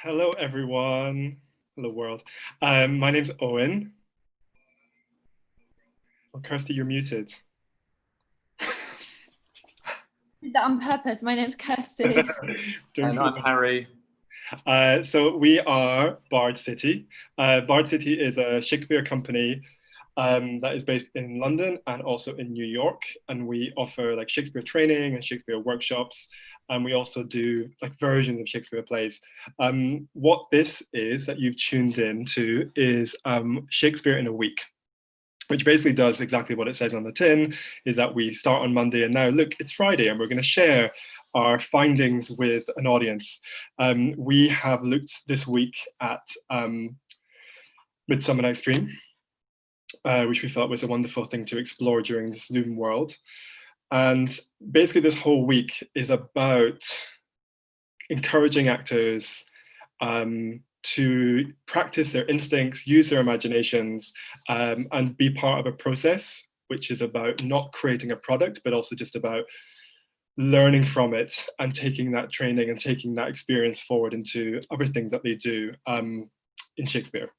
Hello, everyone. Hello, world. My name's Owen. Oh, Kirsty, you're muted. Did that on purpose. My name's Kirsty. And I'm Harry. So we are Bard City. Bard City is a Shakespeare company that is based in London and also in New York. And we offer like Shakespeare training and Shakespeare workshops. And we also do like versions of Shakespeare plays. What this is that you've tuned in to is Shakespeare in a week, which basically does exactly what it says on the tin, is that we start on Monday and now look, it's Friday and we're going to share our findings with an audience. We have looked this week at Midsummer Night's Dream, which we felt was a wonderful thing to explore during this Zoom world. And basically this whole week is about encouraging actors to practice their instincts, use their imaginations, and be part of a process, which is about not creating a product, but also just about learning from it and taking that training and taking that experience forward into other things that they do in Shakespeare.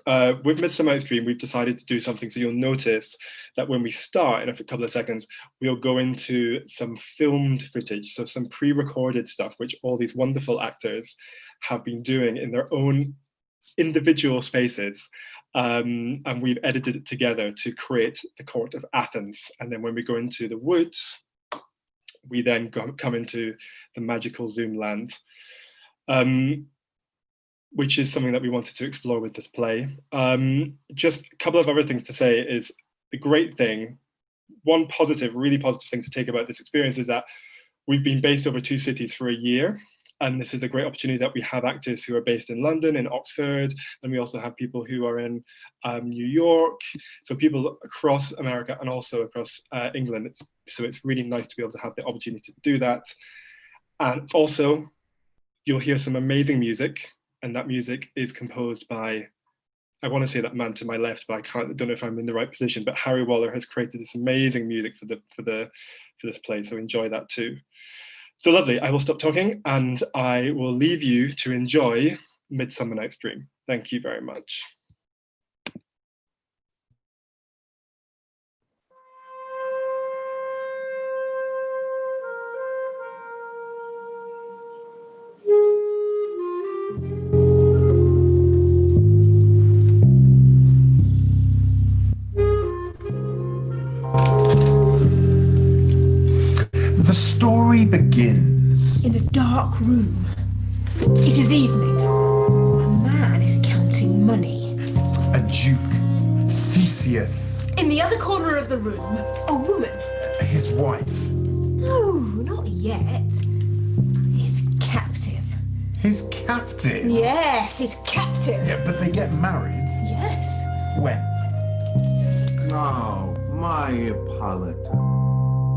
With Midsummer Night's Dream, we've decided to do something, so you'll notice that when we start in a couple of seconds, we'll go into some filmed footage, so some pre-recorded stuff, which all these wonderful actors have been doing in their own individual spaces. And we've edited it together to create the court of Athens. And then when we go into the woods, we then come into the magical Zoom land. Which is something that we wanted to explore with this play. Just a couple of other things to say is the great thing, one positive, really positive thing to take about this experience is that we've been based over 2 cities for a year. And this is a great opportunity that we have actors who are based in London, in Oxford, and we also have people who are in New York. So people across America and also across England. So it's really nice to be able to have the opportunity to do that. And also, you'll hear some amazing music. And that music is composed by, I want to say that man to my left, but I don't know if I'm in the right position, but Harry Waller has created this amazing music for this play, so enjoy that too. So lovely, I will stop talking and I will leave you to enjoy Midsummer Night's Dream. Thank you very much. The story begins in a dark room. It is evening. A man is counting money. A Duke, Theseus. In the other corner of the room, a woman. His wife. No, not yet. His captive. His captive? Yes, his captive. Yeah, but they get married. Yes. When? Oh, my Hippolyta.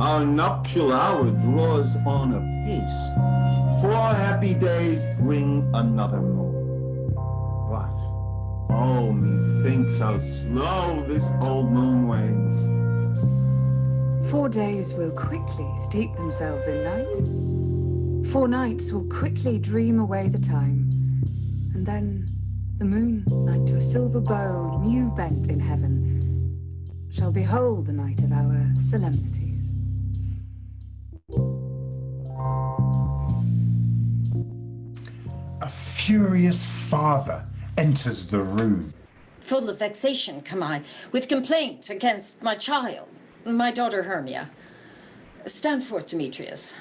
Our nuptial hour draws on apace. 4 happy days bring another moon. But, oh, methinks how slow this old moon wanes. 4 days will quickly steep themselves in night. 4 nights will quickly dream away the time. And then the moon, like to a silver bow new bent in heaven, shall behold the night of our solemnities. A furious father enters the room. Full of vexation come I, with complaint against my child, my daughter Hermia. Stand forth, Demetrius.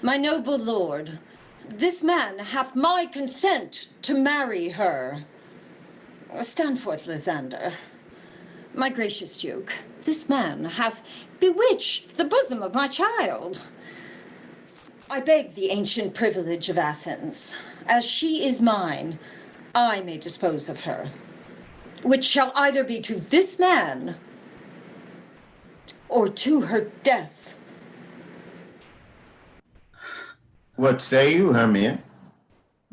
My noble lord, this man hath my consent to marry her. Stand forth, Lysander. My gracious Duke, this man hath bewitched the bosom of my child. I beg the ancient privilege of Athens, as she is mine, I may dispose of her, which shall either be to this man or to her death. What say you, Hermia?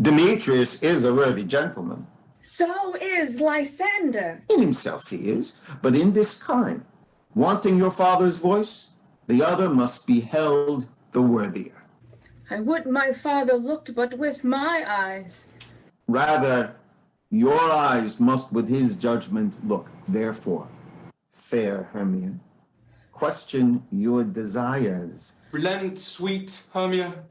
Demetrius is a worthy gentleman. So is Lysander. In himself he is, but in this kind, wanting your father's voice, the other must be held the worthier. I would my father looked but with my eyes. Rather, your eyes must with his judgment look. Therefore, fair Hermia, question your desires. Relent, sweet Hermia,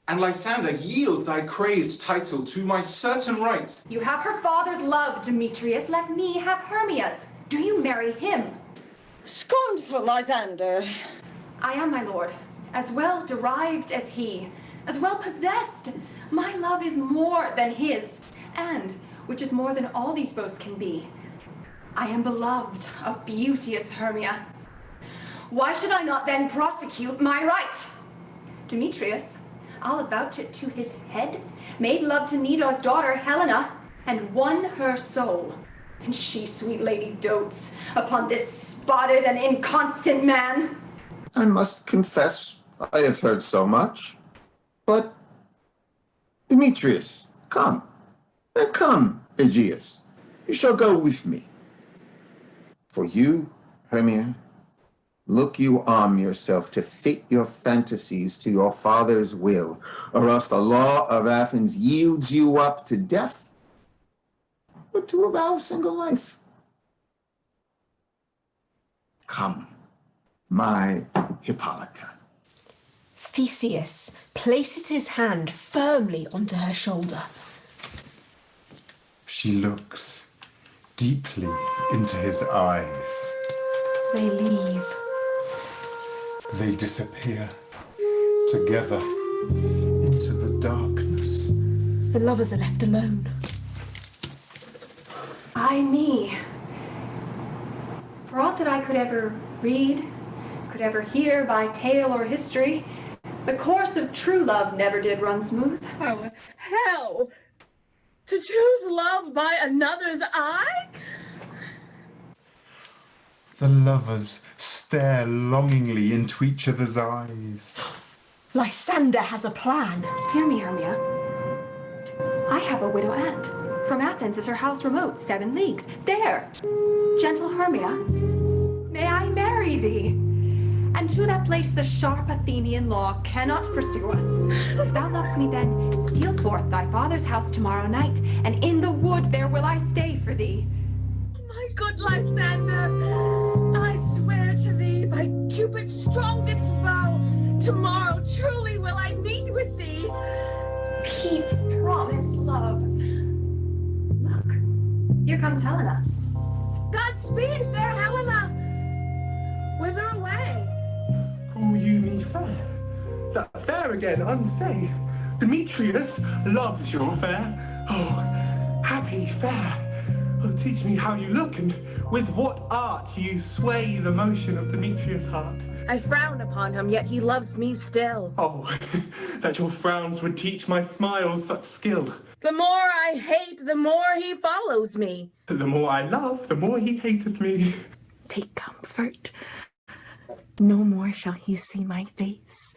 and Lysander, yield thy crazed title to my certain right. You have her father's love, Demetrius. Let me have Hermia's. Do you marry him? Scornful Lysander. I am, my lord, as well derived as he, as well possessed. My love is more than his, and, which is more than all these boasts can be, I am beloved of beauteous Hermia. Why should I not then prosecute my right? Demetrius, I'll avouch it to his head, made love to Nedor's daughter Helena, and won her soul. And she, sweet lady, dotes upon this spotted and inconstant man. I must confess, I have heard so much. But, Demetrius, come. Come, Aegeus. You shall go with me. For you, Hermia, look you arm yourself to fit your fantasies to your father's will, or else the law of Athens yields you up to death, or to a vow of single life. Come, my Hippolyta. Theseus places his hand firmly onto her shoulder. She looks deeply into his eyes. They leave. They disappear together into the darkness. The lovers are left alone. Ay me. For aught that I could ever read, could ever hear by tale or history, the course of true love never did run smooth. Oh, hell! To choose love by another's eye? The lovers stare longingly into each other's eyes. Lysander has a plan. Hear me, Hermia. I have a widow aunt. From Athens is her house remote, 7 leagues. There, gentle Hermia, may I marry thee? And to that place the sharp Athenian law cannot pursue us. If thou lovest me then, steal forth thy father's house tomorrow night, and in the wood there will I stay for thee. My good Lysander, I swear to thee by Cupid's strongest bow, tomorrow truly will I meet with thee. Keep promise, love. Look, here comes Helena. Godspeed, fair Helena. Whither away? Call you me fair? That fair again, unsay. Demetrius loves your fair. Oh, happy fair. Oh, teach me how you look and with what art you sway the motion of Demetrius' heart. I frown upon him, yet he loves me still. Oh, that your frowns would teach my smiles such skill. The more I hate, the more he follows me. The more I love, the more he hateth me. Take comfort. No more shall he see my face.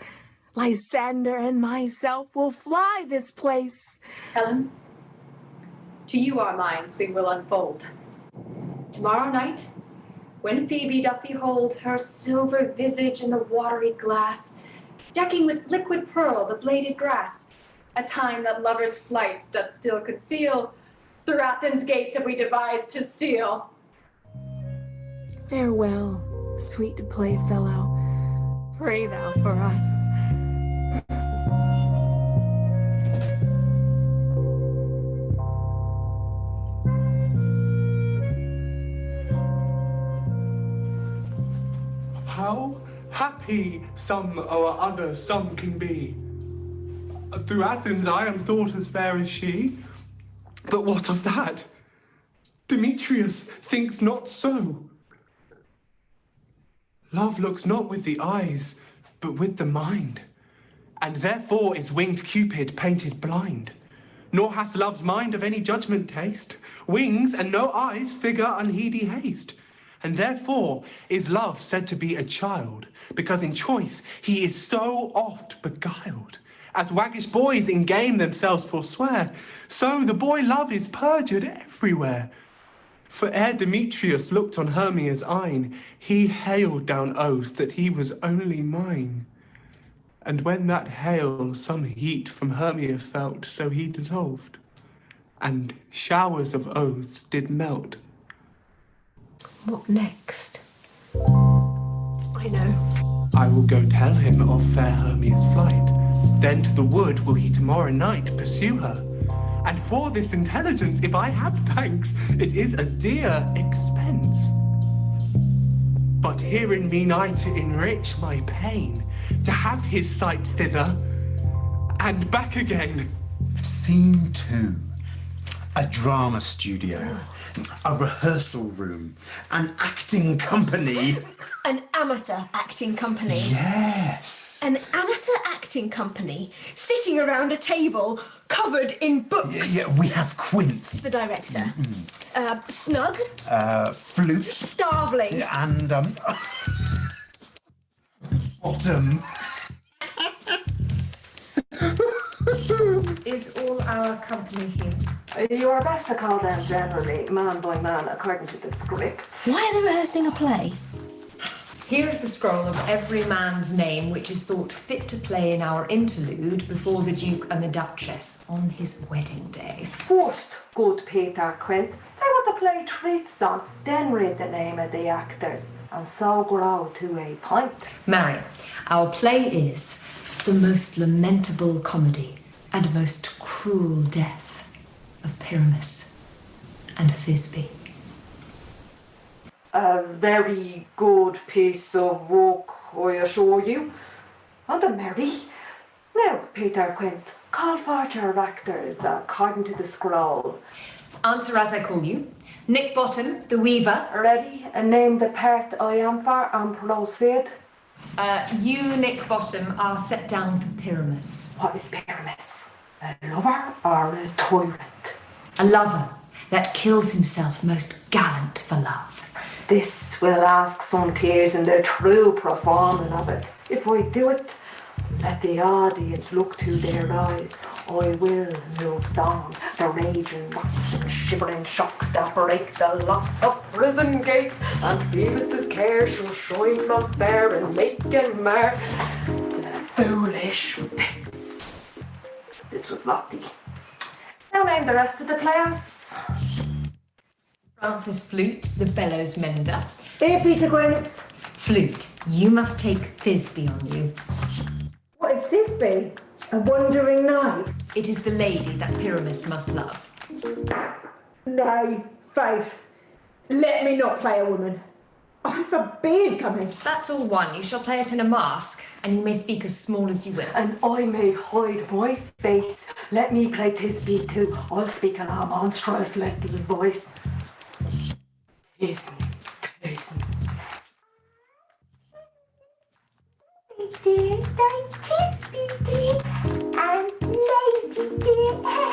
Lysander and myself will fly this place. Helen, to you our minds we will unfold. Tomorrow night, when Phoebe doth behold her silver visage in the watery glass, decking with liquid pearl the bladed grass, a time that lovers' flights doth still conceal, through Athens' gates have we devised to steal. Farewell, sweet playfellow. Pray thou for us. How happy some or other some can be. Through Athens I am thought as fair as she. But what of that? Demetrius thinks not so. Love looks not with the eyes, but with the mind. And therefore is winged Cupid painted blind. Nor hath love's mind of any judgment taste. Wings and no eyes figure unheedy haste. And therefore is love said to be a child, because in choice he is so oft beguiled. As waggish boys in game themselves forswear, so the boy love is perjured everywhere. For ere Demetrius looked on Hermia's eyne, he hailed down oath that he was only mine. And when that hail some heat from Hermia felt, so he dissolved, and showers of oaths did melt. What next? I know. I will go tell him of fair Hermia's flight. Then to the wood will he tomorrow night pursue her. And for this intelligence, if I have thanks, it is a dear expense. But herein mean I to enrich my pain, to have his sight thither, and back again. Scene 2. A drama studio, a rehearsal room, an acting company. An amateur acting company. Yes. An amateur acting company sitting around a table covered in books. Yeah, we have Quince. The director. Snug. Flute. Starveling. And, Bottom. Is all our company here? You are best to call them generally, man by man, according to the script. Why are they rehearsing a play? Here is the scroll of every man's name which is thought fit to play in our interlude before the Duke and the Duchess on his wedding day. First, good Peter Quince, say what the play treats on, then read the name of the actors, and so grow to a point. Mary, our play is the most lamentable comedy and most cruel death of Pyramus and Thisbe. A very good piece of work, I assure you. And a merry. Now, Peter Quince, call for your actors according to the scroll. Answer as I call you. Nick Bottom, the weaver. Ready? And name the part I am for and proceed. You, Nick Bottom, are set down for Pyramus. What is Pyramus? A lover or a tyrant? A lover that kills himself most gallant for love. This will ask some tears in the true performing of it. If I do it, let the audience look to their eyes. I will move down the raging rocks and shivering shocks that break the locks of prison gates, and Phoebus's care shall shine from there and make and mar the foolish pits. This was lofty. Now name the rest of the players. Francis Flute, the bellows mender. Here, Peter Quince. Flute, you must take Thisbe on you. What is Thisbe? A wandering knight? It is the lady that Pyramus must love. Nay, Faith. Let me not play a woman. I forbid coming. That's all one. You shall play it in a mask, and you may speak as small as you will. And I may hide my face. Let me play Thisbe too. I'll speak in a monstrous little voice. Listen.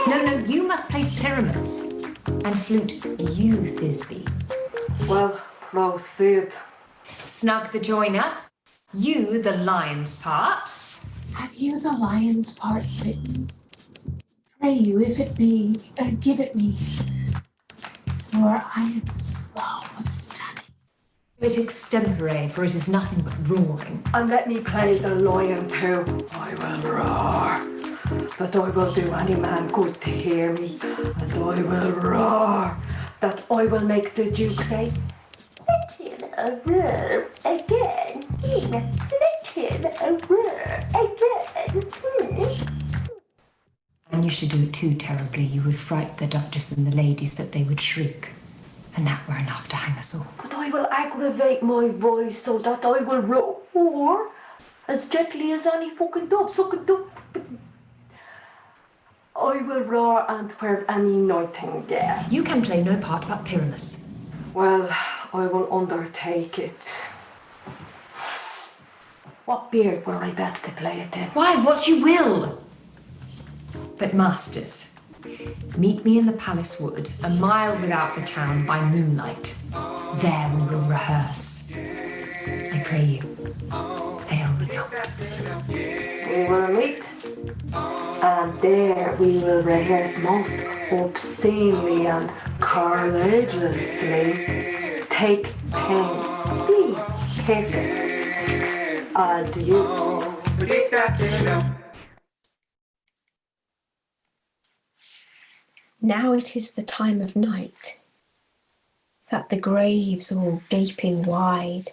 No, you must play Pyramus. And Flute, you, Thisbe. Well, proceed. Snug the joiner. You, the lion's part. Have you the lion's part written? Pray you, if it be, give it me. For I am slow of study. It extempore, for it is nothing but roaring. And let me play the lion too. I will roar. That I will do any man good to hear me. And I will roar. That I will make the Duke say, let him roar again. Let him roar again. And you should do it too terribly. You would fright the Duchess and the ladies that they would shriek. And that were enough to hang us all. But I will aggravate my voice so that I will roar as gently as any fucking dove, sucking dove. I will roar and where any nightingale. You can play no part but Pyramus. Well, I will undertake it. What beard were I best to play it in? Why, what you will. But masters, meet me in the palace wood, a mile without the town by moonlight. There we will rehearse. I pray you, fail me not. We will meet, and there we will rehearse most obscenely and courageously. Take pains, be careful. Adieu. Now it is the time of night, that the graves all gaping wide,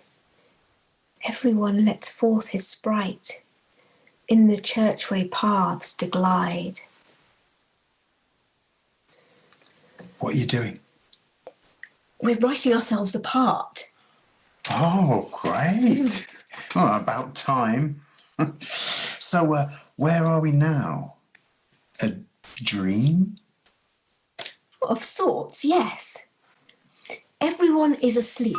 everyone lets forth his sprite, in the churchway paths to glide. What are you doing? We're writing ourselves apart. Oh, great. Oh, about time. So, where are we now? A dream? Of sorts, yes. Everyone is asleep.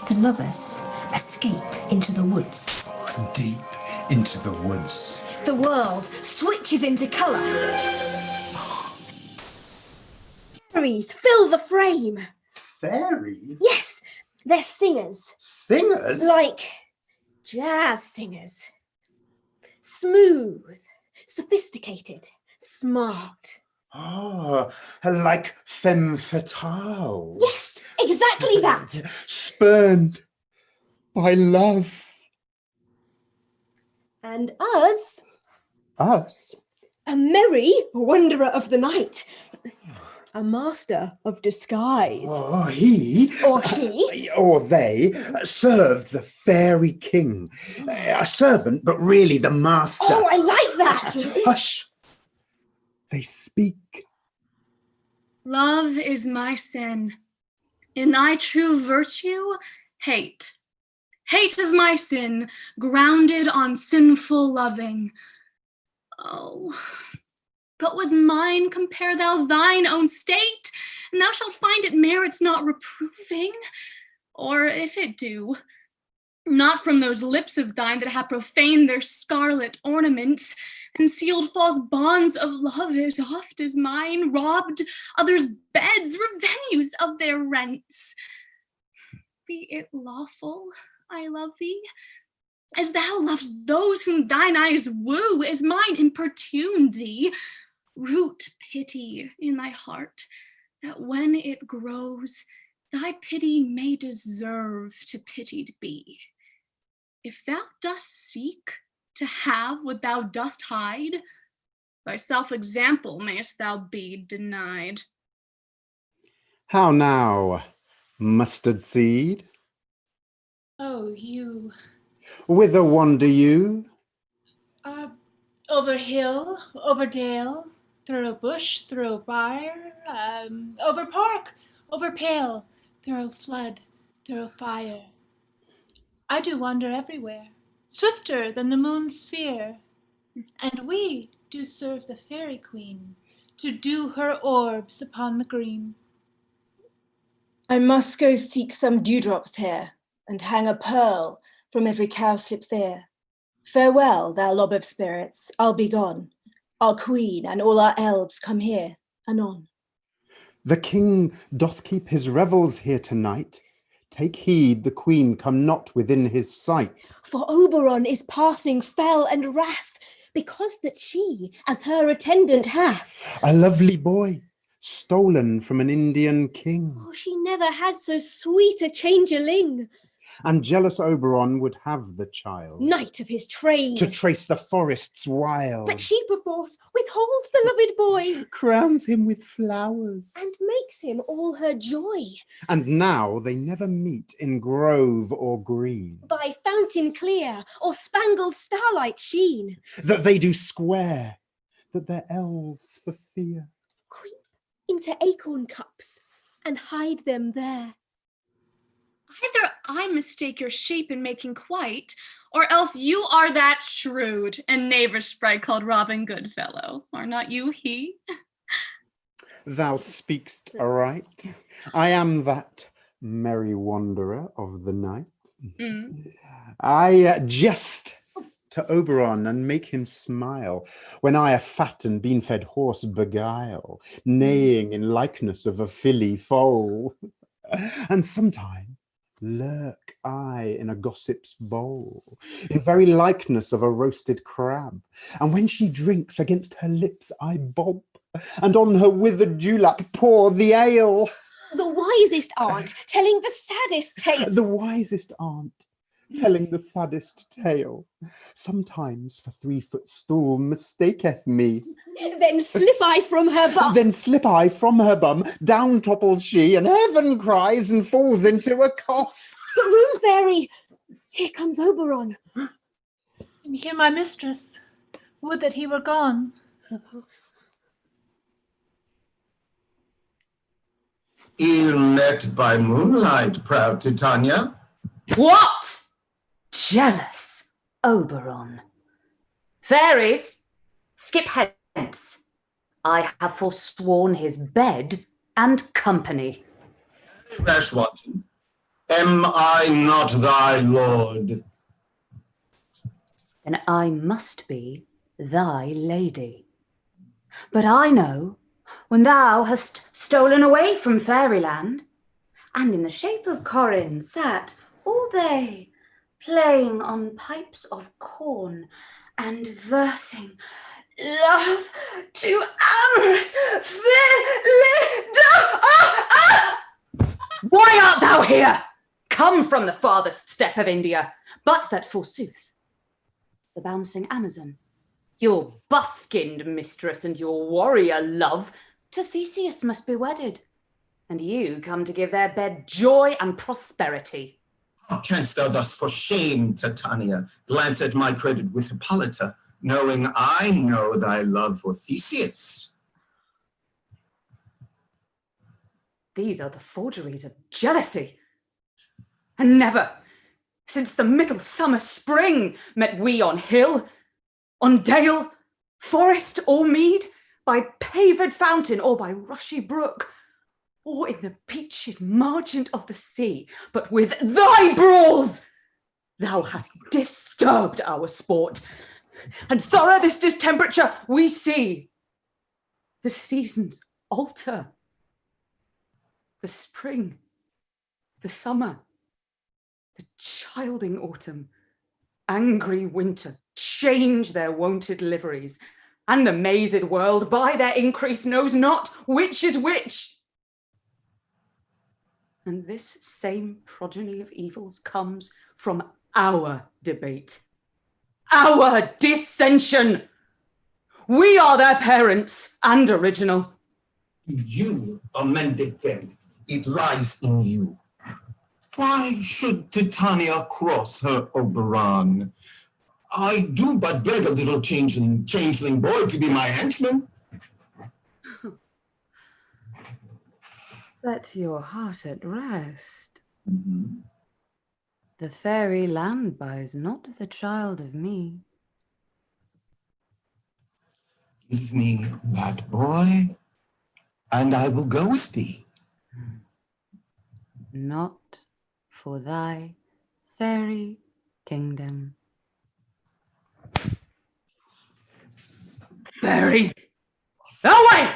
The lovers escape into the woods. Deep into the woods. The world switches into colour. Fairies fill the frame. Fairies? Yes, they're singers. Singers? Like jazz singers. Smooth, sophisticated, smart. Ah, like femme fatales. Yes, exactly that. Spurned by love. And us, Us? a merry wanderer of the night, a master of disguise. Oh, he or she or they served the fairy king. A servant, but really the master. Oh, I like that. Hush. They speak. Love is my sin. In thy true virtue, hate. Hate of my sin, grounded on sinful loving. Oh, but with mine compare thou thine own state, and thou shalt find it merits not reproving. Or if it do, not from those lips of thine that have profaned their scarlet ornaments, and sealed false bonds of love as oft as mine, robbed others' beds, revenues of their rents. Be it lawful, I love thee, as thou lovest those whom thine eyes woo, as mine importune thee. Root pity in thy heart, that when it grows, thy pity may deserve to pitied be. If thou dost seek to have what thou dost hide, by self-example mayst thou be denied. How now, mustard seed? Oh, you. Whither wander you? Over hill, over dale, through bush, through briar, over park, over pale, through flood, through fire. I do wander everywhere, swifter than the moon's sphere, and we do serve the fairy queen, to dew her orbs upon the green. I must go seek some dewdrops here, and hang a pearl from every cowslip's ear. Farewell, thou lob of spirits, I'll be gone. Our queen and all our elves come here, anon. The king doth keep his revels here tonight. Take heed the queen come not within his sight. For Oberon is passing fell and wrath, because that she as her attendant hath A lovely boy, stolen from an Indian king. Oh, she never had so sweet a changeling. And jealous Oberon would have the child, Knight of his trade, to trace the forests wild. but she perforce withholds the loved boy, crowns him with flowers, and makes him all her joy. and now they never meet in grove or green. By fountain clear or spangled starlight sheen, That they do square, that their elves for fear creep into acorn cups and hide them there. Either I mistake your shape in making quite, or else you are that shrewd and knavish sprite called Robin Goodfellow. Are not you he? Thou speakst aright. I am that merry wanderer of the night. I jest to Oberon and make him smile, when I a fat and bean-fed horse beguile, neighing in likeness of a filly foal. And sometime lurk I in a gossip's bowl, in very likeness of a roasted crab, and when she drinks, against her lips I bob, and on her withered dewlap pour the ale. The wisest aunt telling the saddest tale. The wisest aunt telling the saddest tale, sometimes for 3-foot stool mistaketh me. Then slip I from her bum. Then slip I from her bum, down topples she, and heaven cries and falls into a cough. The room fairy, here comes Oberon. And here my mistress, would that he were gone. Ill-met by moonlight, proud Titania. What? Jealous Oberon. Fairies, skip hence. I have forsworn his bed and company. Rash wanton, am I not thy lord? Then I must be thy lady. But I know when thou hast stolen away from fairyland, and in the shape of Corin sat all day, playing on pipes of corn and versing love to amorous Why art thou here? Come from the farthest step of India, but that forsooth, the bouncing Amazon, your buskinned mistress and your warrior love, to Theseus must be wedded, and you come to give their bed joy and prosperity. How canst thou thus for shame, Titania, glance at my credit with Hippolyta, knowing I know thy love for Theseus? These are the forgeries of jealousy. And never, since the middle summer spring, met we on hill, on dale, forest or mead, by paved fountain or by rushy brook, or in the beached margent of the sea, but with thy brawls thou hast disturbed our sport, and thorough this distemperature we see. The seasons alter. The spring, the summer, the childing autumn, angry winter change their wonted liveries, and the mazed world by their increase knows not which is which. And this same progeny of evils comes from our debate, our dissension. We are their parents and original. You amended them. It lies in you. Why should Titania cross her Oberon? I do but beg a little changeling boy to be my henchman. Set your heart at rest. Mm-hmm. The fairy land buys not the child of me. Give me that boy, and I will go with thee. Not for thy fairy kingdom. Fairies, away!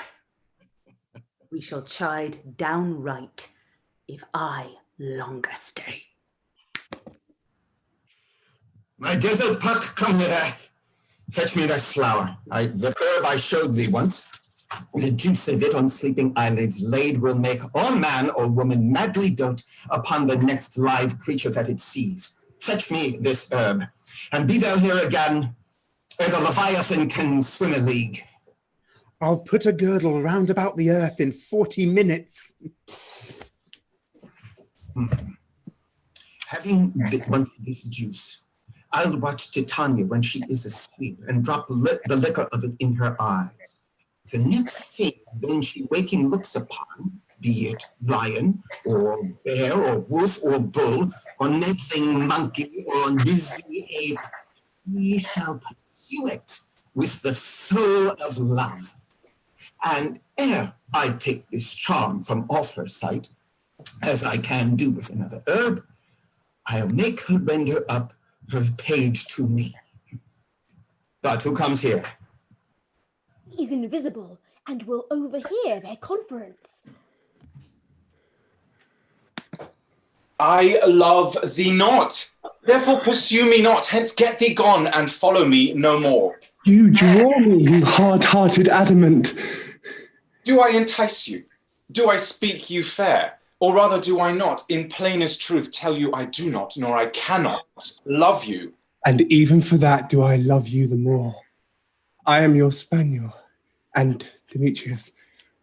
We shall chide downright if I longer stay. My gentle Puck, come hither. Fetch me that flower. The herb I showed thee once. The juice of it on sleeping eyelids laid will make all man or woman madly dote upon the next live creature that it sees. Fetch me this herb, and be thou here again, ere the Leviathan can swim a league. I'll put a girdle round about the earth in 40 minutes. Having once this juice, I'll watch Titania when she is asleep and drop the liquor of it in her eyes. The next thing when she waking looks upon, be it lion or bear or wolf or bull or nibbling monkey or busy ape, we shall pursue it with the soul of love. And ere I take this charm from off her sight, as I can do with another herb, I'll make her render up her page to me. But who comes here? He's invisible and will overhear their conference. I love thee not. Therefore pursue me not. Hence get thee gone and follow me no more. You draw me, you hard-hearted adamant. Do I entice you? Do I speak you fair? Or rather do I not, in plainest truth, tell you I do not, nor I cannot love you? And even for that do I love you the more. I am your spaniel, and, Demetrius,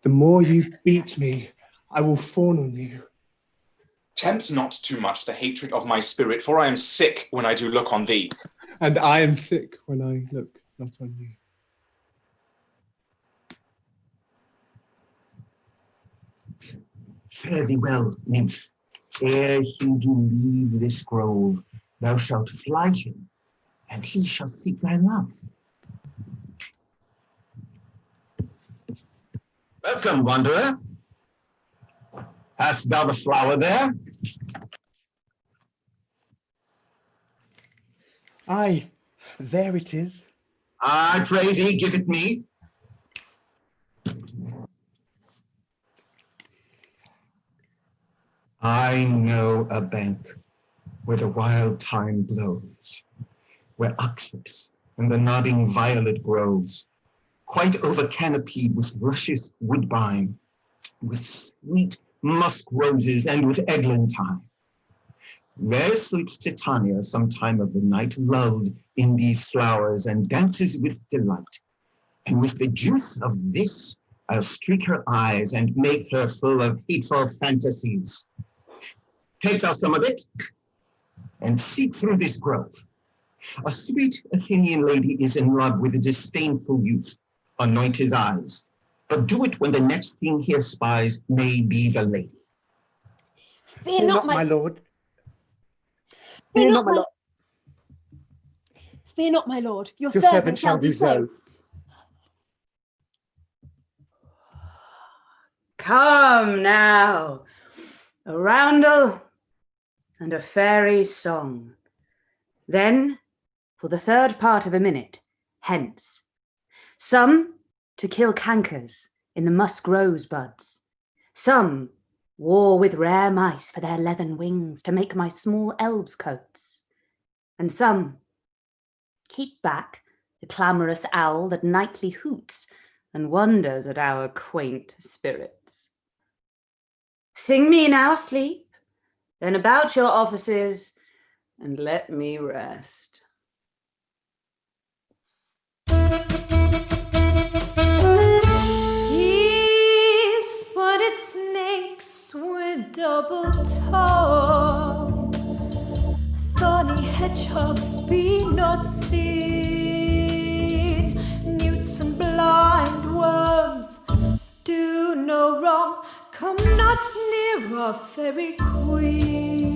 the more you beat me, I will fawn on you. Tempt not too much the hatred of my spirit, for I am sick when I do look on thee. And I am sick when I look not on you. Fare thee well, nymph. Ere he do leave this grove, thou shalt fly him, and he shall seek thy love. Welcome, wanderer. Hast thou the flower there? Aye, there it is. I pray thee, give it me. I know a bank where the wild thyme blows, where oxlips and the nodding violet grows, quite over-canopied with luscious woodbine, with sweet musk roses and with eglantine. There sleeps Titania some time of the night, lulled in these flowers, and dances with delight. And with the juice of this, I'll streak her eyes and make her full of hateful fantasies. Take thou some of it, and seek through this grove. A sweet Athenian lady is in love with a disdainful youth. Anoint his eyes, but do it when the next thing he espies may be the lady. Fear not, my lord. Fear not, my lord. Fear not, my lord. Your servant shall do so. Come now, a roundel and a fairy song. Then, for the third part of a minute, hence. Some to kill cankers in the musk rosebuds. Some war with rare mice for their leathern wings to make my small elves' coats. And some keep back the clamorous owl that nightly hoots and wonders at our quaint spirits. Sing me now, sleep, then about your offices, and let me rest. Spotted snakes with double tongue, thorny hedgehogs be not seen, newts and blind worms do no wrong, come not near our fairy queen.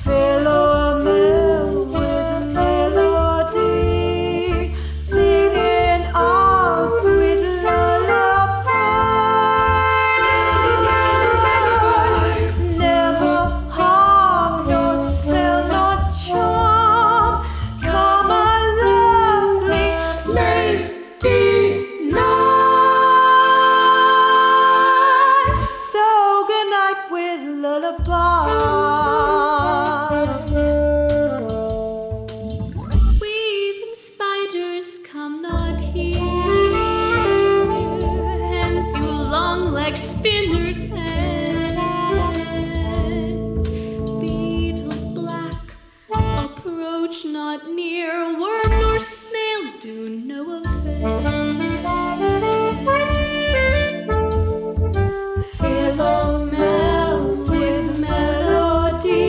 Philomel with melody, singing our sweet lullaby. Never harm nor spell nor charm, come our lovely lady night. So good night with lullaby. Weaving spiders come not here, hence you long like spinners' heads. Beetles black, approach not near, worm nor snail do no offense. Philomel with melody,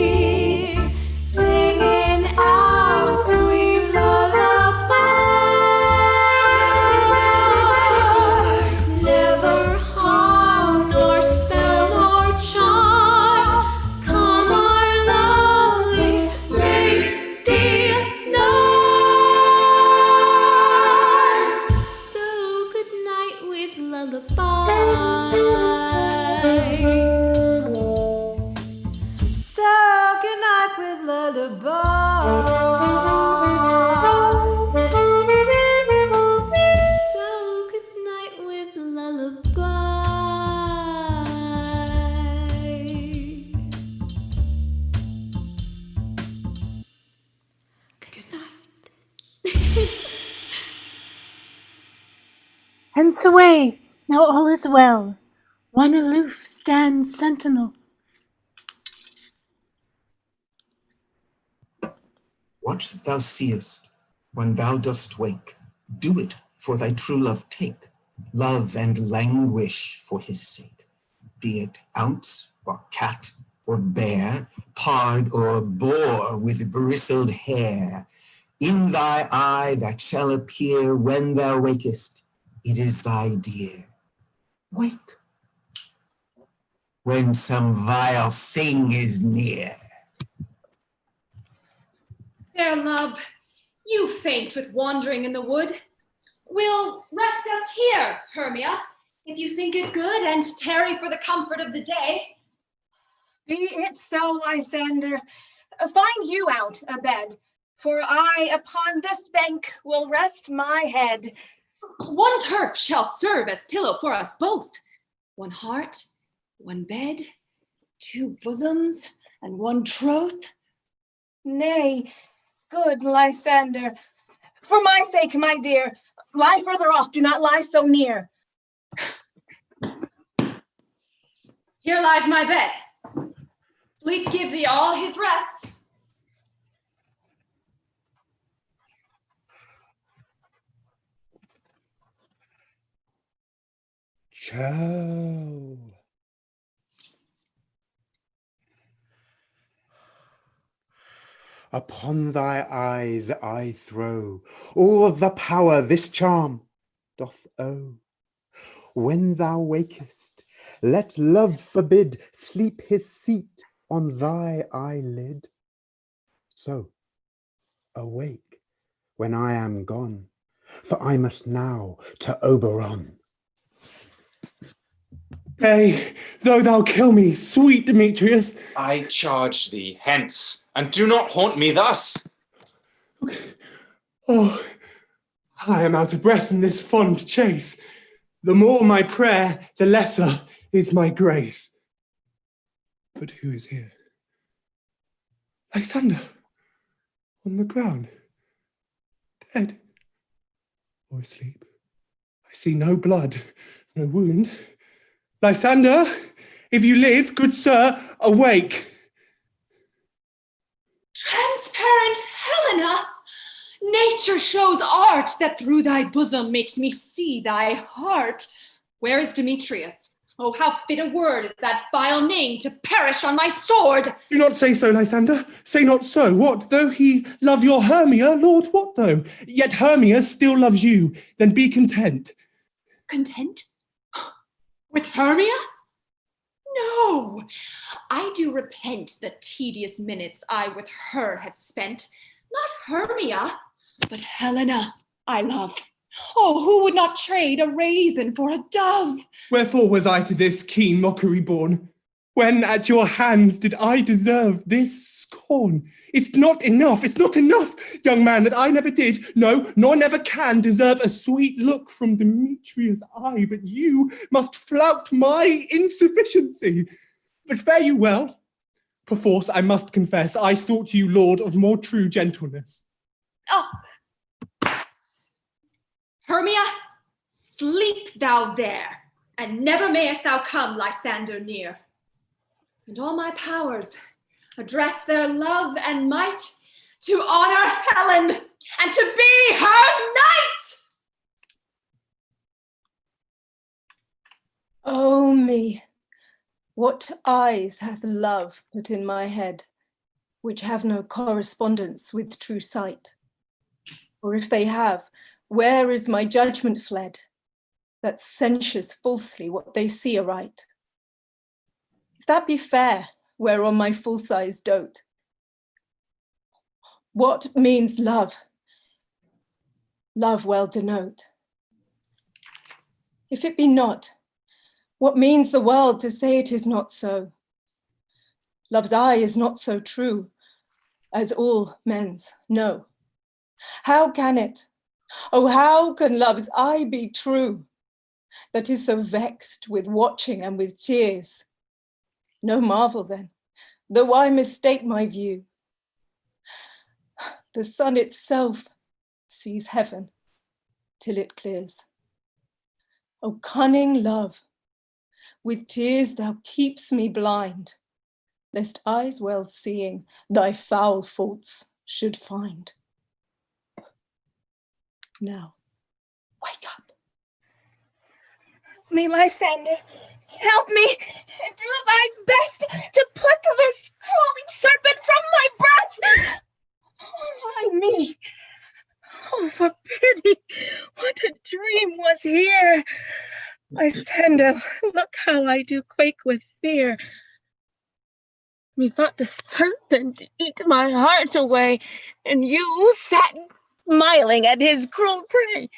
Hence away, now all is well. One aloof stands sentinel. What thou seest when thou dost wake, do it for thy true love take. Love and languish for his sake. Be it ounce or cat or bear, pard or boar with bristled hair. In thy eye that shall appear when thou wakest, it is thy dear. Wake when some vile thing is near. Fair love, you faint with wandering in the wood. We'll rest us here, Hermia, if you think it good, and tarry for the comfort of the day. Be it so, Lysander. Find you out a bed, for I upon this bank will rest my head. One turf shall serve as pillow for us both. One heart, one bed, two bosoms, and one troth. Nay, good Lysander, for my sake, my dear, lie further off, do not lie so near. Here lies my bed. Sleep give thee all his rest. Cho. Upon thy eyes I throw all the power this charm doth owe. When thou wakest, let love forbid sleep his seat on thy eyelid. So, awake when I am gone, for I must now to Oberon. Nay, though thou kill me, sweet Demetrius. I charge thee, hence, and do not haunt me thus. Oh, I am out of breath in this fond chase. The more my prayer, the lesser is my grace. But who is here? Lysander, on the ground, dead or asleep. I see no blood, no wound. Lysander, if you live, good sir, awake. Transparent Helena! Nature shows art that through thy bosom makes me see thy heart. Where is Demetrius? Oh, how fit a word is that vile name to perish on my sword! Do not say so, Lysander. Say not so. What though he love your Hermia, Lord, what though? Yet Hermia still loves you. Then be content. Content? With Hermia? No, I do repent the tedious minutes I with her have spent. Not Hermia, but Helena I love. Oh, who would not trade a raven for a dove? Wherefore was I to this keen mockery born? When at your hands did I deserve this scorn? It's not enough, young man, that I never did, no, nor never can deserve a sweet look from Demetrius' eye, but you must flout my insufficiency. But fare you well. Perforce, I must confess, I thought you lord of more true gentleness. Oh. Hermia, sleep thou there, and never mayest thou come Lysander near. And all my powers address their love and might to honor Helen and to be her knight. Oh me, what eyes hath love put in my head, which have no correspondence with true sight? Or if they have, where is my judgment fled, that censures falsely what they see aright? If that be fair, whereon my full size dote, what means love? Love well denote. If it be not, what means the world to say it is not so? Love's eye is not so true as all men's know. How can it? Oh, how can love's eye be true that is so vexed with watching and with tears? No marvel then, though I mistake my view. The sun itself sees heaven till it clears. O cunning love, with tears thou keep'st me blind, lest eyes well seeing thy foul faults should find. Now, wake up. Me, Lysander, help me, and do thy best to pluck this crawling serpent from my breast. Oh, why me? Oh, for pity, what a dream was here. Lysander, look how I do quake with fear. Methought the serpent eat my heart away, and you sat smiling at his cruel prey.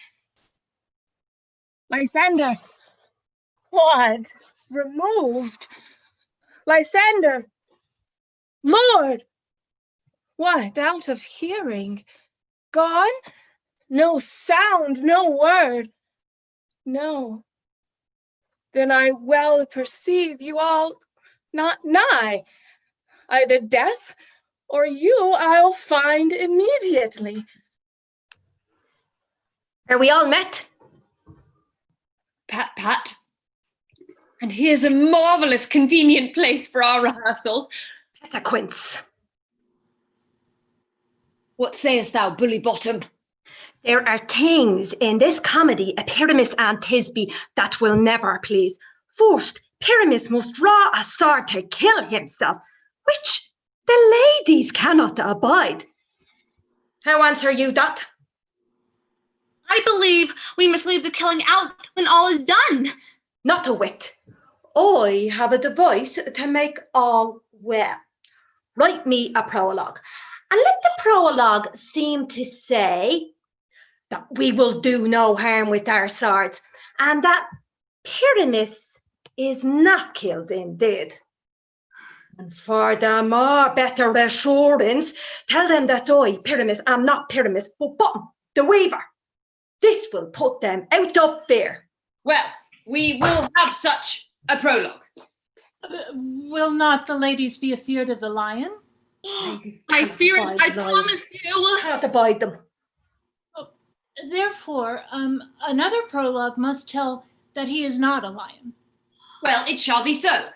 Lysander, what? Removed? Lysander, Lord, what? Out of hearing? Gone? No sound, no word. No. Then I well perceive you all not nigh. Either death or you I'll find immediately. Are we all met? Pat, Pat. And here's a marvellous convenient place for our rehearsal. That's a quince. What sayest thou, Bully Bottom? There are things in this comedy, a Pyramus and Thisbe, that will never please. First, Pyramus must draw a sword to kill himself, which the ladies cannot abide. How answer you that? I believe we must leave the killing out when all is done. Not a whit. I have a device to make all well. Write me a prologue, and let the prologue seem to say that we will do no harm with our swords, and that Pyramus is not killed indeed. And for the more better assurance, tell them that I, Pyramus, am not Pyramus, but Bottom, the weaver. This will put them out of fear. Well, we will have such a prologue. Will not the ladies be afeard of the lion? I fear it, I promise you. Cannot abide them. Therefore, another prologue must tell that he is not a lion. Well, it shall be so.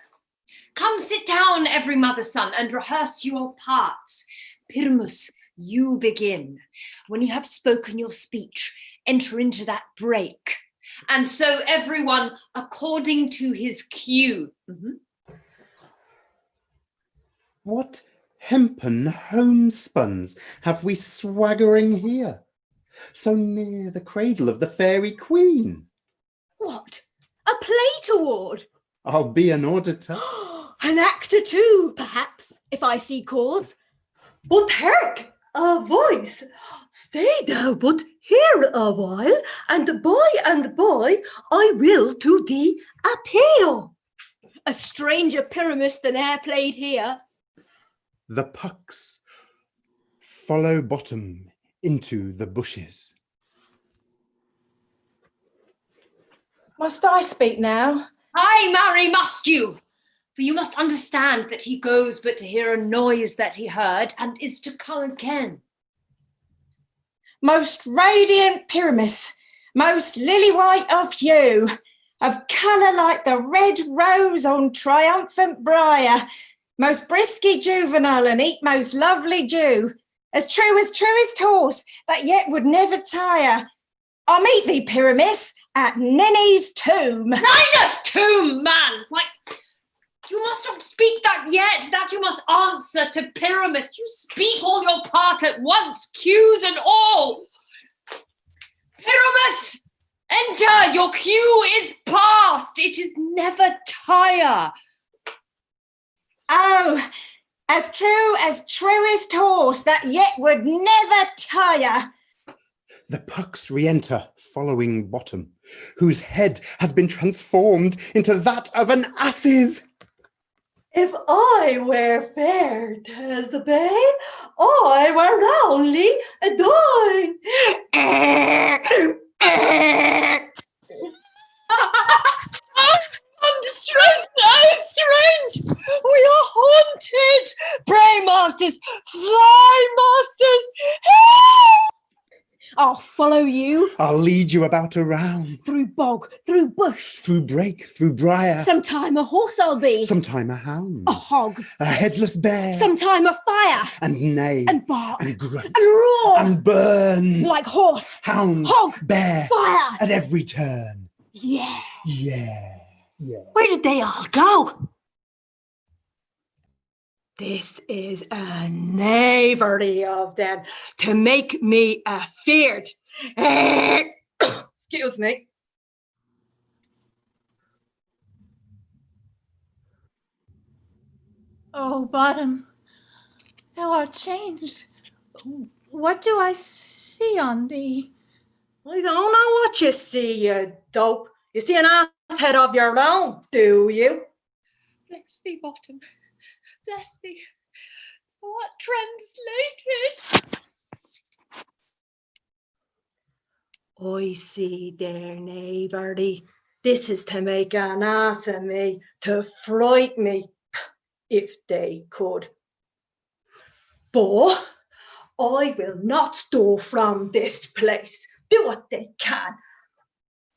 Come sit down, every mother's son, and rehearse your parts. Pyramus, you begin. When you have spoken your speech, enter into that break. And so everyone according to his cue. What hempen homespuns have we swaggering here, so near the cradle of the fairy queen? What? A play toward? I'll be an auditor. An actor too, perhaps, if I see cause. But hark, a voice. Stay thou but here a while, and by I will to thee appeal. A stranger Pyramus than e'er played here. The pucks follow Bottom into the bushes. Must I speak now? Aye, marry, must you. For you must understand that he goes but to hear a noise that he heard, and is to come again. Most radiant Pyramus, most lily-white of hue, of colour like the red rose on triumphant briar, most brisky juvenile and eke most lovely Jew, as truest horse that yet would never tire. I'll meet thee, Pyramus, at Nenny's tomb. Ninus' tomb, man! Why, you must not speak that yet, that you must answer to Pyramus. You speak all your part at once, cues and all. Pyramus, enter, your cue is past. It is never tire. Oh, as truest horse that yet would never tire. The pucks re-enter, following Bottom, whose head has been transformed into that of an ass's. If I were fair, Tezbane, I were only a dine. Strange! We are haunted! Pray, masters, fly, masters! I'll follow follow you. I'll lead you about around. Through bog, through bush. Through brake, through briar. Sometime a horse I'll be. Sometime a hound. A hog. A headless bear. Sometime a fire. And neigh. And bark. And grunt. And roar. And burn. Like horse. Hound. Hog. Bear. Fire. At every turn. Yeah. Yeah. Where did they all go? This is a knavery of them to make me afeard. Excuse me. Oh, Bottom, thou art changed. What do I see on thee? I don't know what you see, you dope. You see an ass head of your own, do you? Bless thee, Bottom. Bless thee. What translated? I see their knavery. This is to make an ass of me, to fright me, if they could. But I will not stir from this place. Do what they can.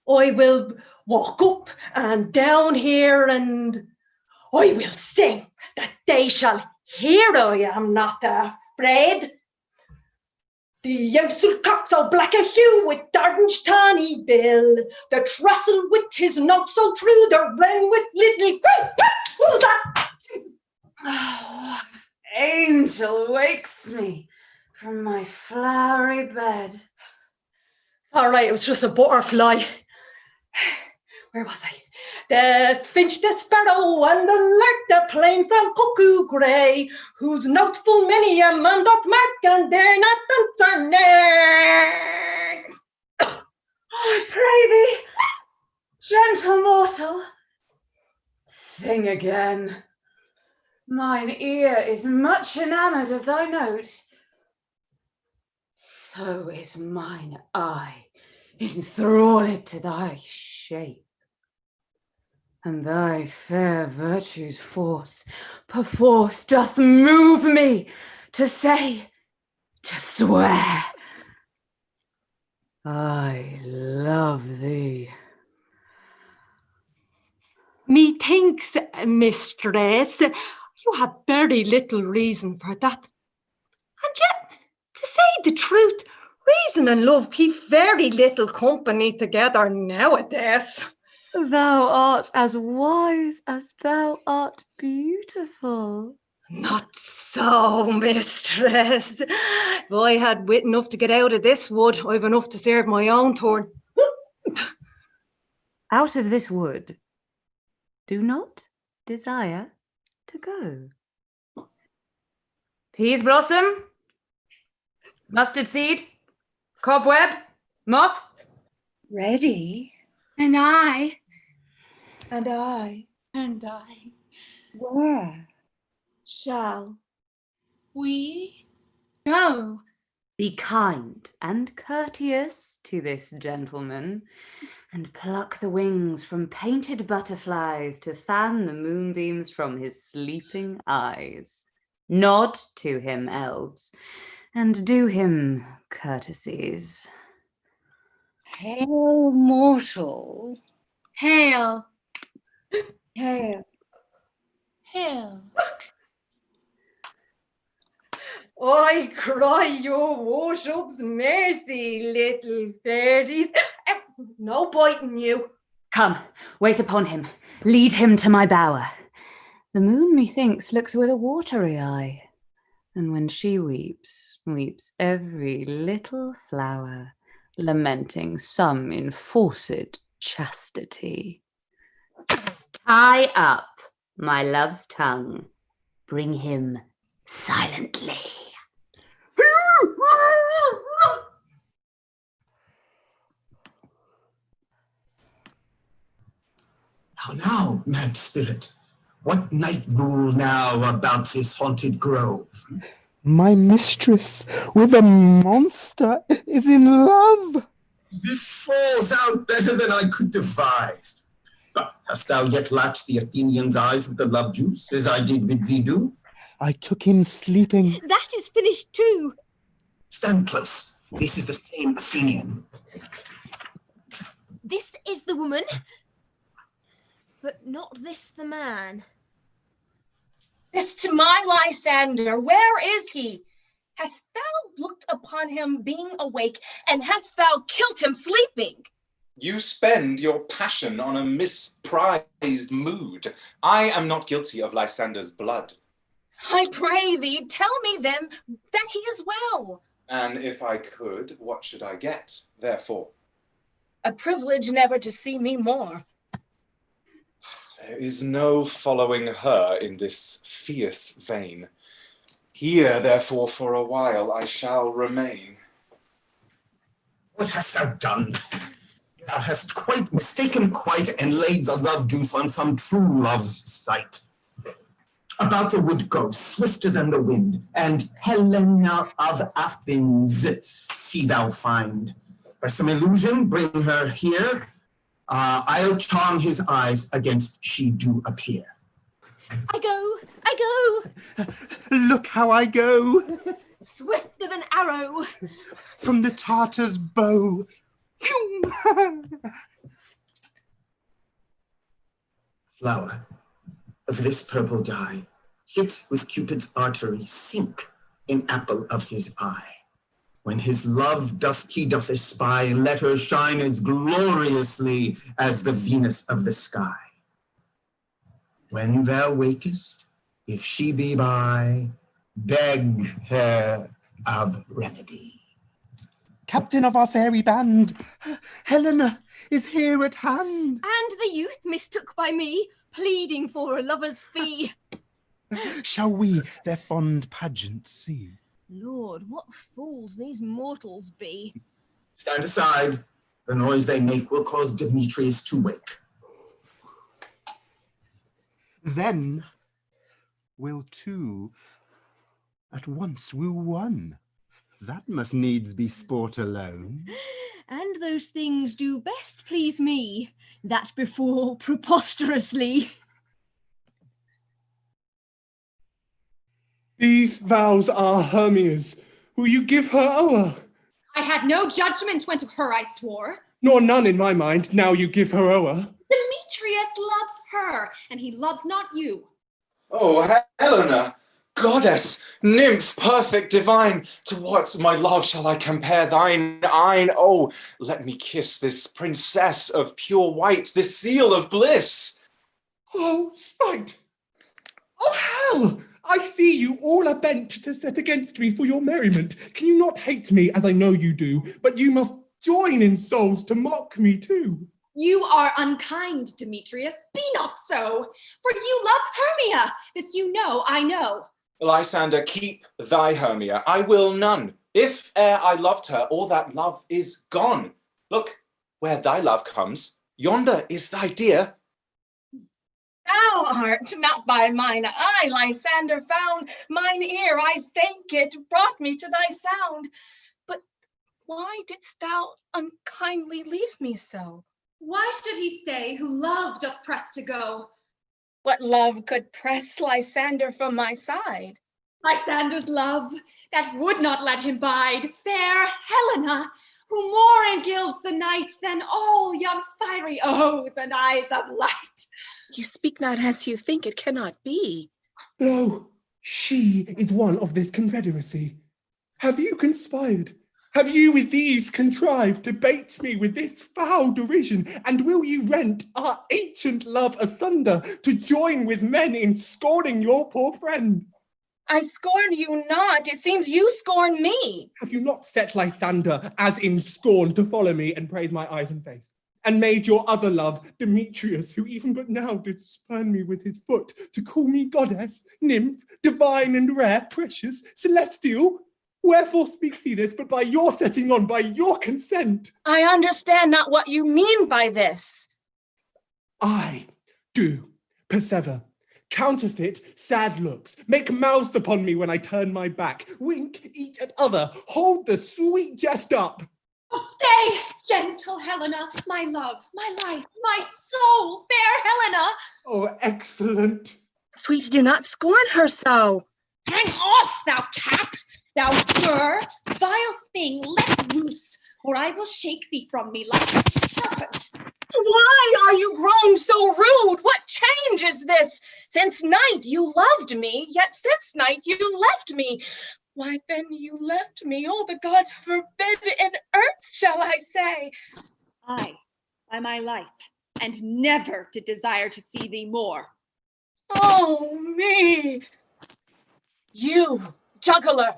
I will walk up and down here, and I will sing that they shall hear I am not afraid. The yousel cock so black a hue with orange tawny bill, the trestle with his note so true, the wren with little great. What was that? Oh, what angel wakes me from my flowery bed? All right, it was just a butterfly. Where was I? The finch, the sparrow, and the lark, the plains and cuckoo grey, whose note full many a man doth mark, and dare not answer nay. I pray thee, gentle mortal, sing again. Mine ear is much enamoured of thy note. So is mine eye enthralled to thy shape. And thy fair virtue's force perforce doth move me to say, to swear, I love thee. Methinks, mistress, you have very little reason for that. And yet, to say the truth, reason and love keep very little company together nowadays. Thou art as wise as thou art beautiful. Not so, mistress. If I had wit enough to get out of this wood, I've enough to serve my own turn. Out of this wood, do not desire to go. Peas blossom, mustard seed, cobweb, moth. Ready? And I. And I. And I. Where shall we go? Be kind and courteous to this gentleman, and pluck the wings from painted butterflies to fan the moonbeams from his sleeping eyes. Nod to him, elves, and do him courtesies. Hail, mortal. Hail. Hail. Hail. I cry your worship's mercy, little fairies. No biting you. Come, wait upon him. Lead him to my bower. The moon, methinks, looks with a watery eye, and when she weeps, weeps every little flower, lamenting some enforced chastity. Tie up my love's tongue. Bring him silently. How now, mad spirit? What night rule now about this haunted grove? My mistress with a monster is in love. This falls out better than I could devise. But hast thou yet latched the Athenian's eyes with the love juice, as I did with thee do? I took him sleeping. That is finished too. Stand close. This is the same Athenian. This is the woman, but not this the man. This to my Lysander, where is he? Hast thou looked upon him being awake, and hast thou killed him sleeping? You spend your passion on a misprized mood. I am not guilty of Lysander's blood. I pray thee, tell me then that he is well. And if I could, what should I get, therefore? A privilege never to see me more. There is no following her in this fierce vein. Here, therefore, for a while I shall remain. What hast thou done? Thou hast quite mistaken quite, and laid the love juice on some true love's sight. About the wood go, swifter than the wind, and Helena of Athens see thou find. By some illusion bring her here, I'll charm his eyes against she do appear. I go. Look how I go. Swifter than arrow. From the Tartar's bow. Flower of this purple dye, hit with Cupid's artery, sink in apple of his eye. When his love he doth espy, let her shine as gloriously as the Venus of the sky. When thou wakest, if she be by, beg her of remedy. Captain of our fairy band, Helena is here at hand. And the youth mistook by me, pleading for a lover's fee. Shall we their fond pageant see? Lord, what fools these mortals be. Stand aside, the noise they make will cause Demetrius to wake. Then will two at once woo one. That must needs be sport alone. And those things do best please me, that befall preposterously. These vows are Hermia's. Will you give her o'er? I had no judgment when to her I swore. Nor none in my mind, now you give her o'er. Demetrius loves her, and he loves not you. Oh, Helena, goddess, nymph, perfect, divine, to what, my love, shall I compare thine? Oh, let me kiss this princess of pure white, this seal of bliss. Oh, spite! Oh, hell! I see you all are bent to set against me for your merriment. Can you not hate me, as I know you do, but you must join in souls to mock me too? You are unkind, Demetrius. Be not so, for you love Hermia. This you know, I know. Lysander, keep thy Hermia. I will none. If e'er I loved her, all that love is gone. Look, where thy love comes, yonder is thy dear. Thou art not by mine eye, Lysander, found. Mine ear, I thank it, brought me to thy sound. But why didst thou unkindly leave me so? Why should he stay who love doth press to go? What love could press Lysander from my side? Lysander's love, that would not let him bide, fair Helena, who more engilds the night than all yon fiery O's and eyes of light. You speak not as you think, it cannot be. No, she is one of this confederacy. Have you conspired? Have you with these contrived to bait me with this foul derision? And will you rent our ancient love asunder to join with men in scorning your poor friend? I scorn you not, it seems you scorn me. Have you not set Lysander as in scorn to follow me and praise my eyes and face? And made your other love, Demetrius, who even but now did spurn me with his foot, to call me goddess, nymph, divine and rare, precious, celestial? Wherefore speaks he this, but by your setting on, by your consent? I understand not what you mean by this. I do persever. Counterfeit sad looks, make mouths upon me when I turn my back, wink each at other, hold the sweet jest up. Oh, stay, gentle Helena, my love, my life, my soul, fair Helena. Oh, excellent. Sweet, do not scorn her so. Hang off, thou cat. Thou cur, vile thing, let loose, or I will shake thee from me like a serpent. Why are you grown so rude? What change is this? Since night you loved me, yet since night you left me. Why then you left me, all the gods forbid in earth shall I say. Aye, by my life, and never did desire to see thee more. Oh me! You, juggler,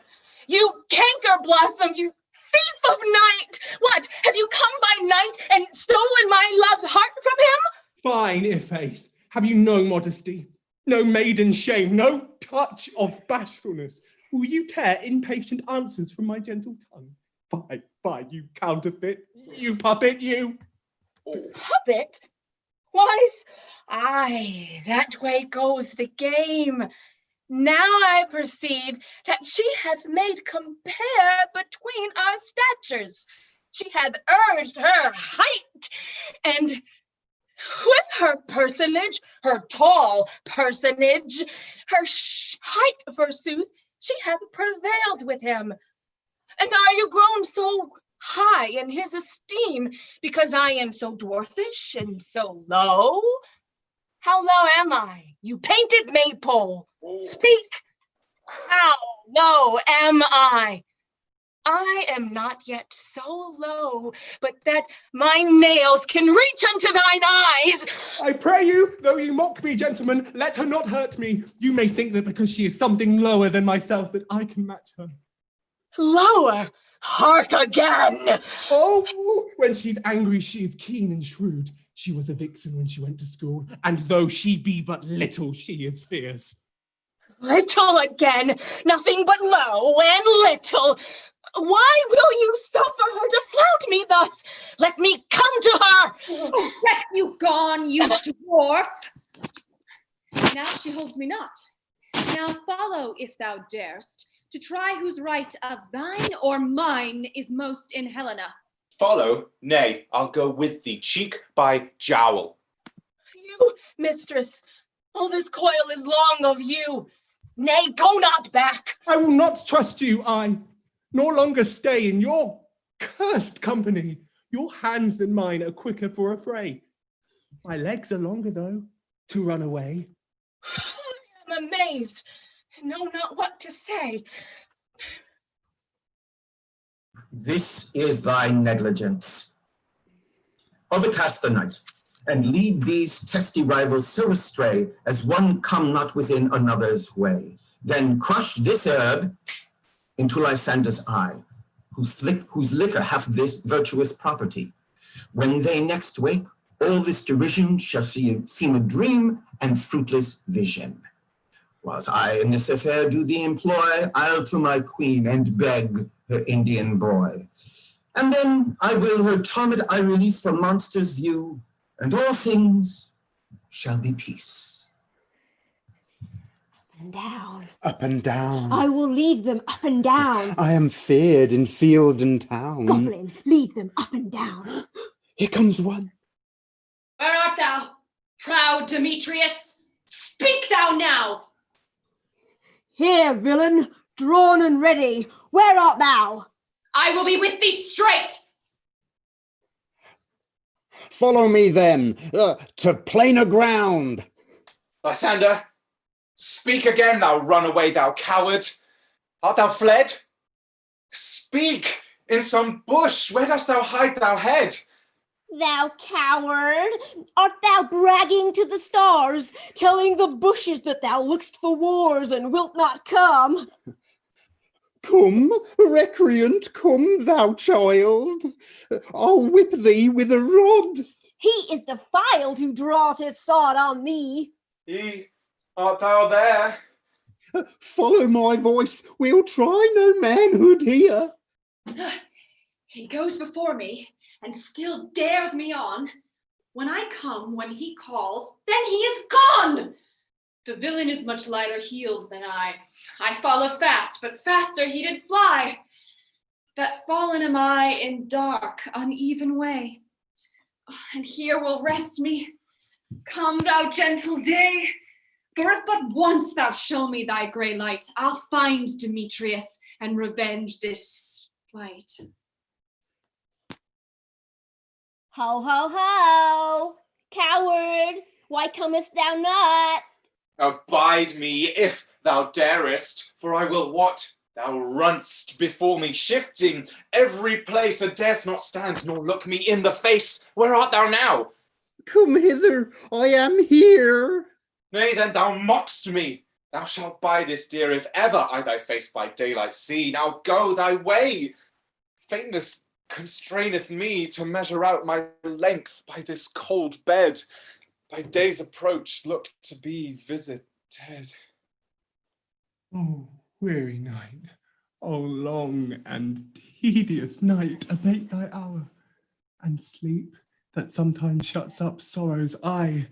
you canker blossom, you thief of night! What, have you come by night and stolen my love's heart from him? Fine, Ifaith. Have you no modesty, no maiden shame, no touch of bashfulness? Will you tear impatient answers from my gentle tongue? Fie, you counterfeit, you puppet, you! Puppet? Why's, aye, that way goes the game. Now I perceive that she hath made compare between our statures. She hath urged her height, and with her personage, her tall personage, her height forsooth, she hath prevailed with him. And are you grown so high in his esteem because I am so dwarfish and so low? How low am I, you painted maypole? Speak! How low am I? I am not yet so low, but that my nails can reach unto thine eyes. I pray you, though you mock me, gentlemen, let her not hurt me. You may think that because she is something lower than myself that I can match her. Lower? Hark again! Oh, when she's angry, she is keen and shrewd. She was a vixen when she went to school, and though she be but little, she is fierce. Little again, nothing but low and little. Why will you suffer her to flout me thus? Let me come to her. Oh, get you gone, you dwarf. Now she holds me not. Now follow, if thou darest, to try whose right of thine or mine is most in Helena. Follow? Nay, I'll go with thee, cheek by jowl. You, mistress, all this coil is long of you. Nay, go not back. I will not trust you, I, nor longer stay in your cursed company. Your hands than mine are quicker for a fray. My legs are longer, though, to run away. I am amazed, and know not what to say. This is thy negligence. Overcast the night, and lead these testy rivals so astray as one come not within another's way. Then crush this herb into Lysander's eye, whose liquor hath this virtuous property. When they next wake, all this derision shall seem a dream and fruitless vision. Whilst I in this affair do thee employ, I'll to my queen and beg her Indian boy. And then I will her charmed eye release from monster's view, and all things shall be peace. And down. Up and down. I will lead them up and down. I am feared in field and town. Goblin, lead them up and down. Here comes one. Where art thou, proud Demetrius? Speak thou now! Here, villain, drawn and ready. Where art thou? I will be with thee straight. Follow me then, to plainer ground. Lysander, speak again, thou runaway, thou coward. Art thou fled? Speak, in some bush, where dost thou hide thou head? Thou coward, art thou bragging to the stars, telling the bushes that thou look'st for wars and wilt not come? Come, recreant, come, thou child. I'll whip thee with a rod. He is defiled who draws his sword on me. Art thou there? Follow my voice, we'll try no manhood here. He goes before me, and still dares me on. When I come, when he calls, then he is gone. The villain is much lighter heeled than I. I follow fast, but faster he did fly. That fallen am I in dark, uneven way. And here will rest me. Come, thou gentle day. For if but once thou show me thy grey light, I'll find Demetrius and revenge this plight. Ho, ho, ho! Coward, why comest thou not? Abide me, if thou darest, for I will what? Thou runst before me, shifting every place, and darest not stand, nor look me in the face. Where art thou now? Come hither, I am here. Nay, then thou mock'st me. Thou shalt buy this dear, if ever I thy face by daylight see. Now go thy way. Faintness constraineth me to measure out my length by this cold bed. By day's approach look to be visited. Oh, weary night, oh, long and tedious night, abate thy hour, and sleep, that sometimes shuts up sorrow's eye,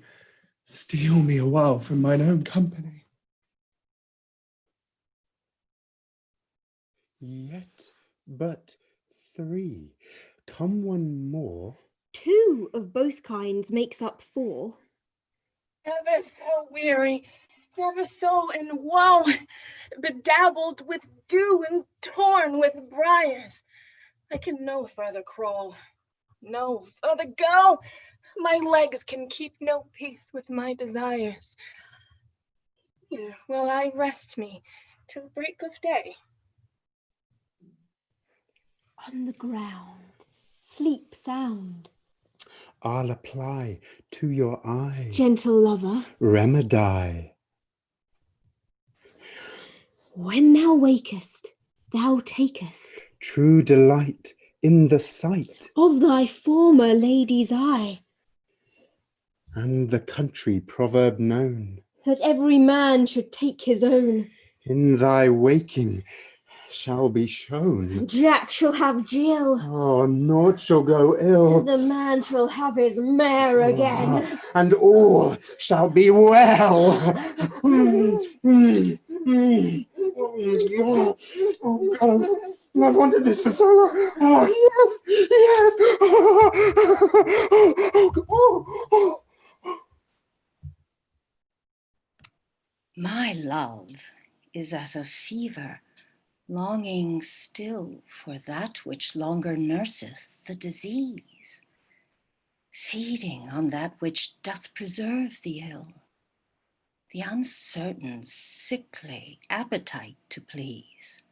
steal me a while from mine own company. Yet but 3. Come one more. 2 of both kinds makes up 4. Ever so weary, ever so in woe, bedabbled with dew and torn with briars. I can no further crawl, no further go. My legs can keep no peace with my desires. Here will I rest me till break of day. On the ground, sleep sound. I'll apply to your eye Gentle lover, remedy. when thou wakest, thou takest True delight in the sight, of thy former lady's eye, and the country proverb known. that every man should take his own. In thy waking shall be shown. Jack shall have Jill, Oh, naught shall go ill. the man shall have his mare again. And all shall be well. Oh God, I've wanted this for so long. Oh yes, yes. Oh. My love is as a fever, longing still for that which longer nurseth the disease, feeding on that which doth preserve the ill, the uncertain, sickly appetite to please.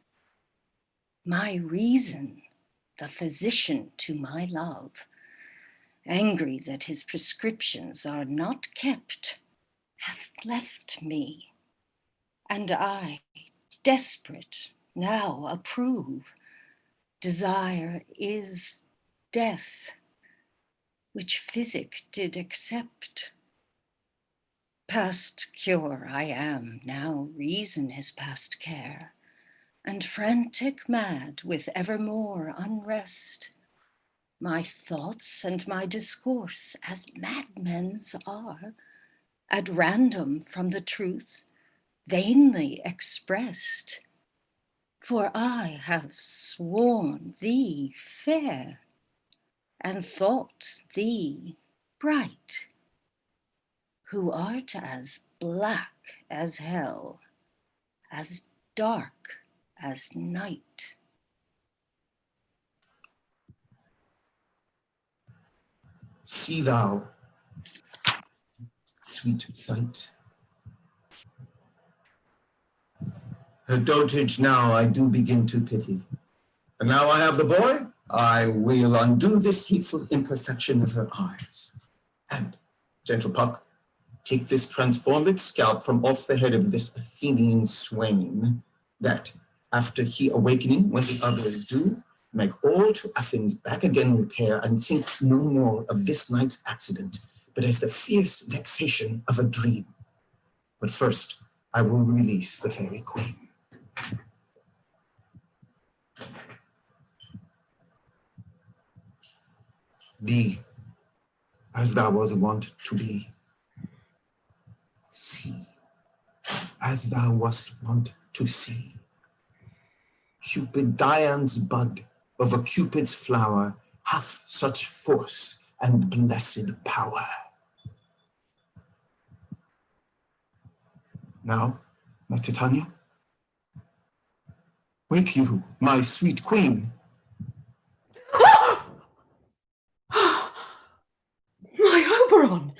My reason, the physician to my love, angry that his prescriptions are not kept, hath left me, and I, desperate, now approve. Desire is death, which physic did accept. Past cure I am, now reason is past care, and frantic mad with evermore unrest. My thoughts and my discourse, as madmen's are, at random from the truth, vainly expressed. For I have sworn thee fair, and thought thee bright, who art as black as hell, as dark as night. See thou, sweet sight, her dotage now I do begin to pity. And now I have the boy, I will undo this hateful imperfection of her eyes. And, gentle Puck, take this transformed scalp from off the head of this Athenian swain, that, after he awakening when the other is due, make all to Athens back again repair, and think no more of this night's accident, but as the fierce vexation of a dream. But first, I will release the fairy queen. Be as thou was wont to be. See as thou wast wont to see. Cupid Dian's bud over Cupid's flower hath such force and blessed power. Now, my Titania, Wake you, my sweet queen. My Oberon!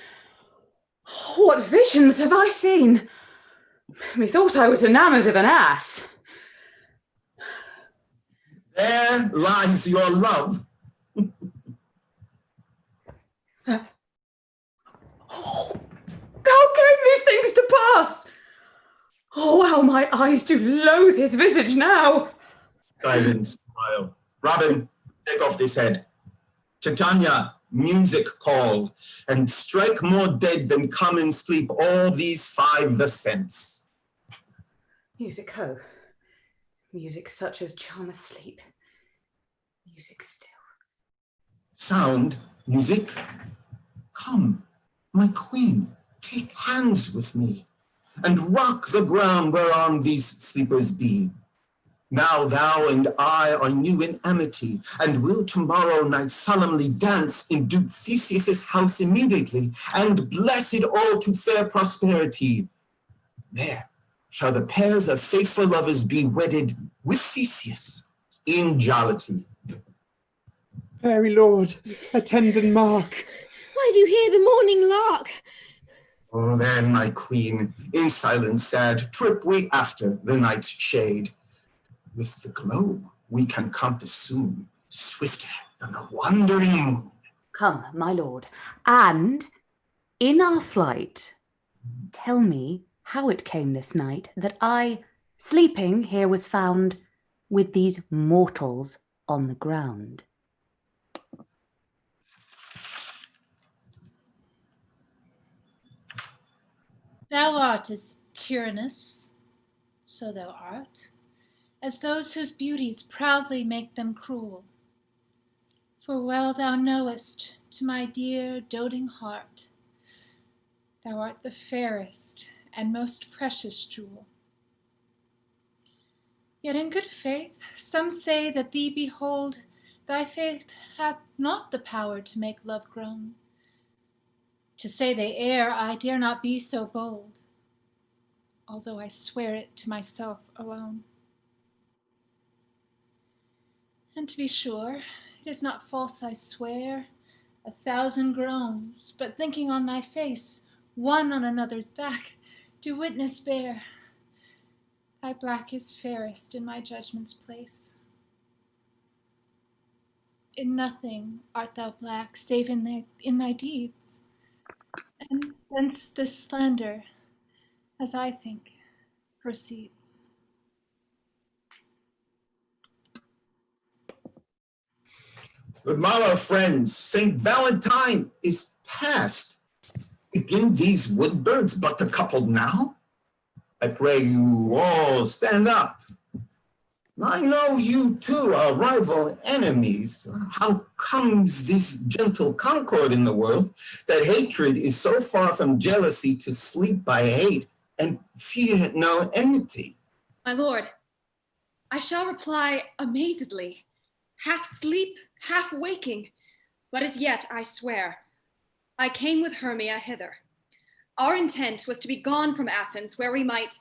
What visions have I seen? Methought I was enamoured of an ass. There lies your love. How came these things to pass? Oh, how my eyes do loathe his visage now. Silence, smile. Robin, take off this head. Titania, music call, and strike more dead than come and sleep all these 5 the sense. Music ho. Music such as charmeth sleep. Music still. Sound, music. Come, my queen, take hands with me, and rock the ground whereon these sleepers be. Now thou and I are new in amity, and will tomorrow night solemnly dance in Duke Theseus' house immediately, and bless it all to fair prosperity. There shall the pairs of faithful lovers be wedded with Theseus in jollity. Fairy lord, attend and mark. Why do you hear the morning lark? Oh, then, my queen, in silence sad, trip we after the night's shade. With the globe we can compass soon, swifter than the wandering moon. Come, my lord, and in our flight, tell me how it came this night that I, sleeping here, was found with these mortals on the ground. Thou art as tyrannous, so thou art, as those whose beauties proudly make them cruel. For well thou knowest, to my dear doting heart, thou art the fairest and most precious jewel. Yet in good faith, some say that thee behold, thy faith hath not the power to make love groan. To say they err, I dare not be so bold, although I swear it to myself alone. And to be sure, it is not false I swear, 1,000 groans, but thinking on thy face, one on another's back, do witness bear. Thy black is fairest in my judgment's place. In nothing art thou black, save in thy deeds, and thence this slander, as I think, proceeds. Good morrow, friends. St. Valentine is past. Begin these wood birds but the couple now? I pray you all stand up. I know you two are rival enemies. How comes this gentle concord in the world, that hatred is so far from jealousy to sleep by hate and fear no enmity? My lord, I shall reply amazedly, half sleep, half waking, but as yet I swear, I came with Hermia hither. Our intent was to be gone from Athens, where we might,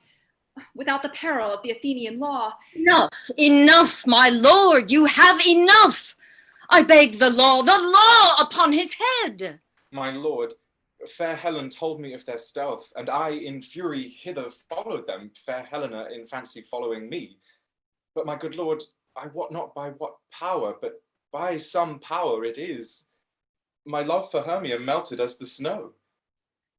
without the peril of the Athenian law. Enough, enough, my lord, you have enough. I beg the law upon his head. My lord, fair Helen told me of their stealth, and I in fury hither followed them, fair Helena in fancy following me. But my good lord, I wot not by what power, but by some power it is. My love for Hermia melted as the snow,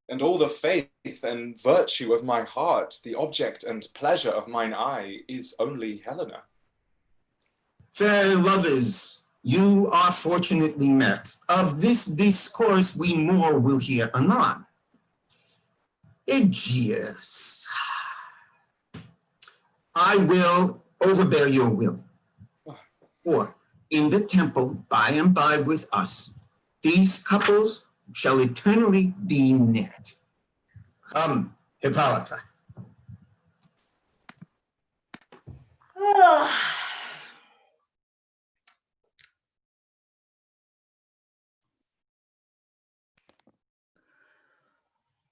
and all the faith and virtue of my heart, the object and pleasure of mine eye, is only Helena. Fair lovers, you are fortunately met. Of this discourse we more will hear anon. Aegeus, I will overbear your will. For in the temple, by and by with us, these couples shall eternally be knit. Come, Hippolyta.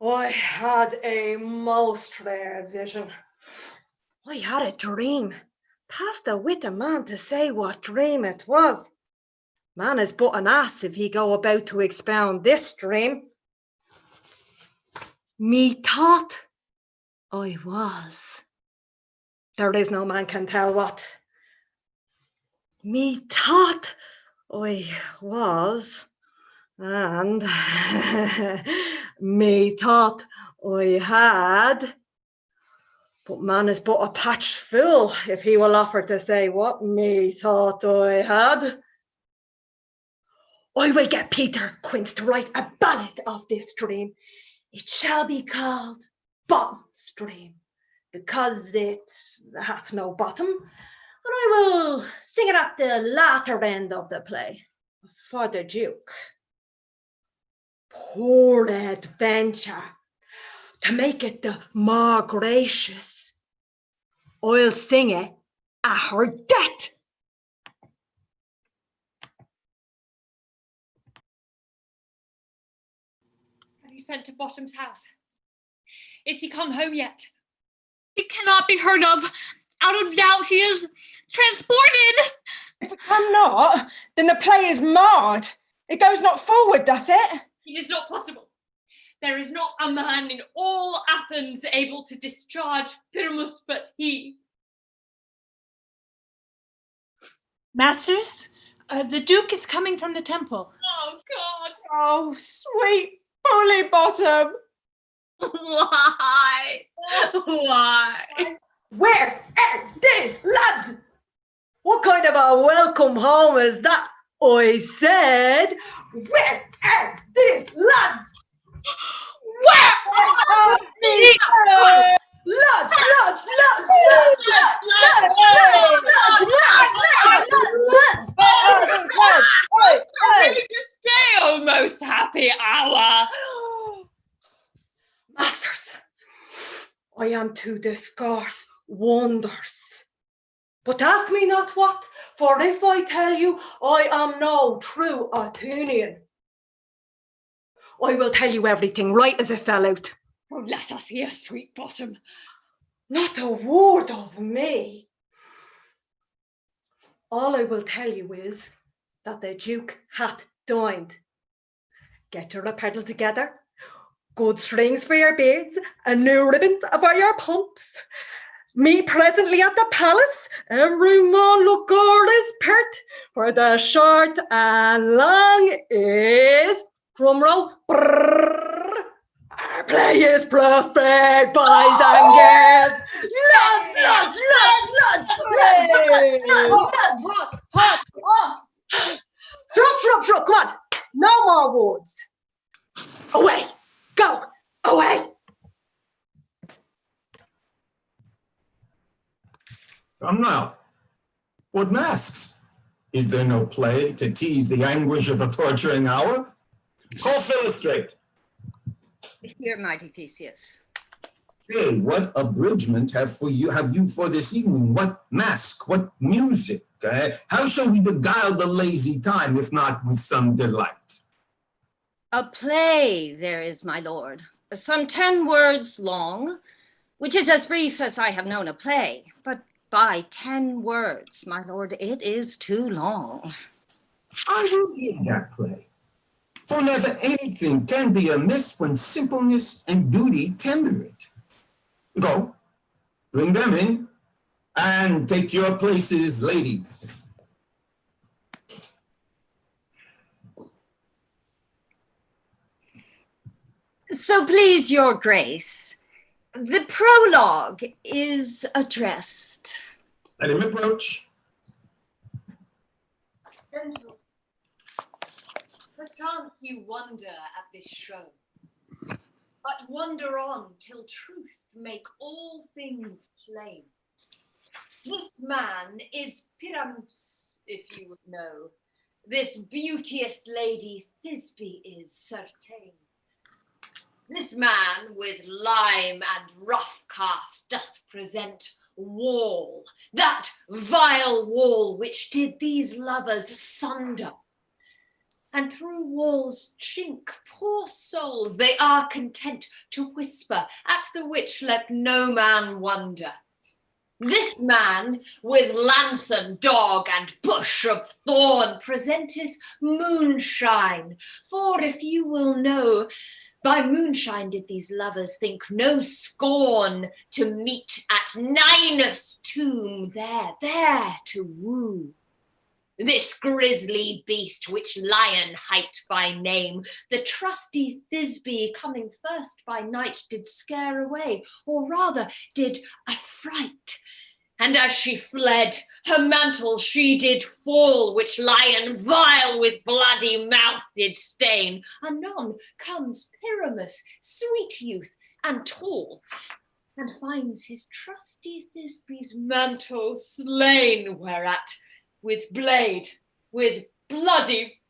I had a most rare vision. I had a dream Past the wit of man to say what dream it was. Man is but an ass if he go about to expound this dream. Me thought I was. There is no man can tell what. Me thought I was, and me thought I had. But man is but a patched fool if he will offer to say what me thought I had. I will get Peter Quince to write a ballad of this dream. It shall be called Bottom's Dream, because it hath no bottom, and I will sing it at the latter end of the play for the Duke. Poor adventure, to make it the more gracious, I'll sing it at her death. Have you sent to Bottom's house? Is he come home yet? He cannot be heard of. Out of doubt, he is transported. If it come not, then the play is marred. It goes not forward, doth it? It is not possible. There is not a man in all Athens able to discharge Pyramus but he. Masters, the Duke is coming from the temple. Oh, God. Oh, sweet bully bottom. Why? Why? Where are these lads? What kind of a welcome home is that? I said, where are these lads? Where are these lads? Lads, lads, lads, lads, lads, lads, lads, Courageous day, O most happy hour. Masters, I am to discourse wonders. But ask me not what, for if I tell you I am no true Athenian, I will tell you everything right as it fell out. Oh, let us hear, sweet Bottom. Not a word of me. All I will tell you is that the Duke hath dined. Get your apparel together, good strings for your beards, and new ribbons for your pumps. Meet presently at the palace. Every man look all is pert, for the short and long is, drumroll, our play is perfect, boys and girls. Lads, lads, lads, lads, lads, lads, lads. Shrub, come on. No more words. Away, go, away. Come now. What masks? Is there no play to tease the anguish of a torturing hour? Call Philostrate. Here, mighty Theseus. Say, what abridgment have you for this evening? What mask? What music? How shall we beguile the lazy time, if not with some delight? A play there is, my lord, some 10 words long, which is as brief as I have known a play, but by 10 words, my lord, it is too long. I will give that play. For never anything can be amiss when simpleness and duty tender it. Go, bring them in, and take your places, ladies. So please your grace, the prologue is addressed. Let him approach. Perchance you wonder at this show, but wonder on till truth make all things plain. This man is Pyramus, if you would know. This beauteous lady Thisbe is certain. This man with lime and rough cast doth present wall, that vile wall which did these lovers sunder. And through walls chink, poor souls, they are content to whisper, at the which let no man wonder. This man, with lanthorn, dog, and bush of thorn, presenteth moonshine. For if you will know, by moonshine did these lovers think no scorn to meet at Ninus' tomb, there to woo. This grisly beast, which Lion hight by name, the trusty Thisbe coming first by night did scare away, or rather did affright. And as she fled, her mantle she did fall, which Lion vile with bloody mouth did stain. Anon comes Pyramus, sweet youth and tall, and finds his trusty Thisbe's mantle slain, whereat with bloody,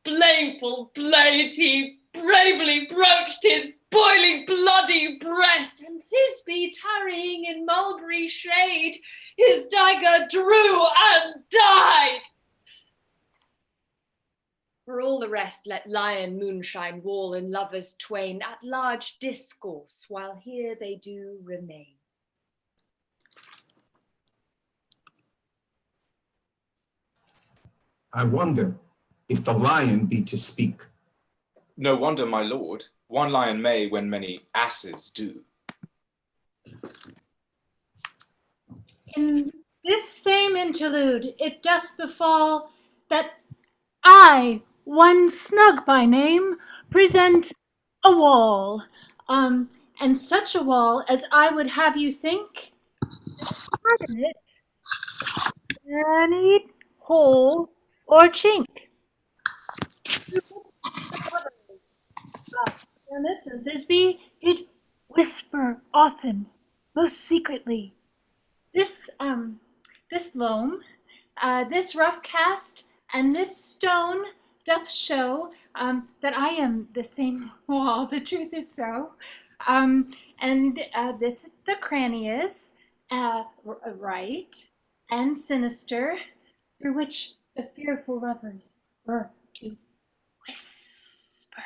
blameful blade, he bravely broached his boiling bloody breast, and Thisbe, tarrying in mulberry shade, his dagger drew and died. For all the rest, let Lion, moonshine, wall, and lovers twain at large discourse, while here they do remain. I wonder if the lion be to speak. No wonder, my lord. One lion may when many asses do. In this same interlude, it doth befall that I, one Snug by name, present a wall, and such a wall as I would have you think, pardon it, any hole or chink. Ernest and Thisbe did whisper often, most secretly. This loam, this rough cast, and this stone doth show that I am the same wall. The truth is so. And this the cranny is, right and sinister, through which the fearful lovers were to whisper.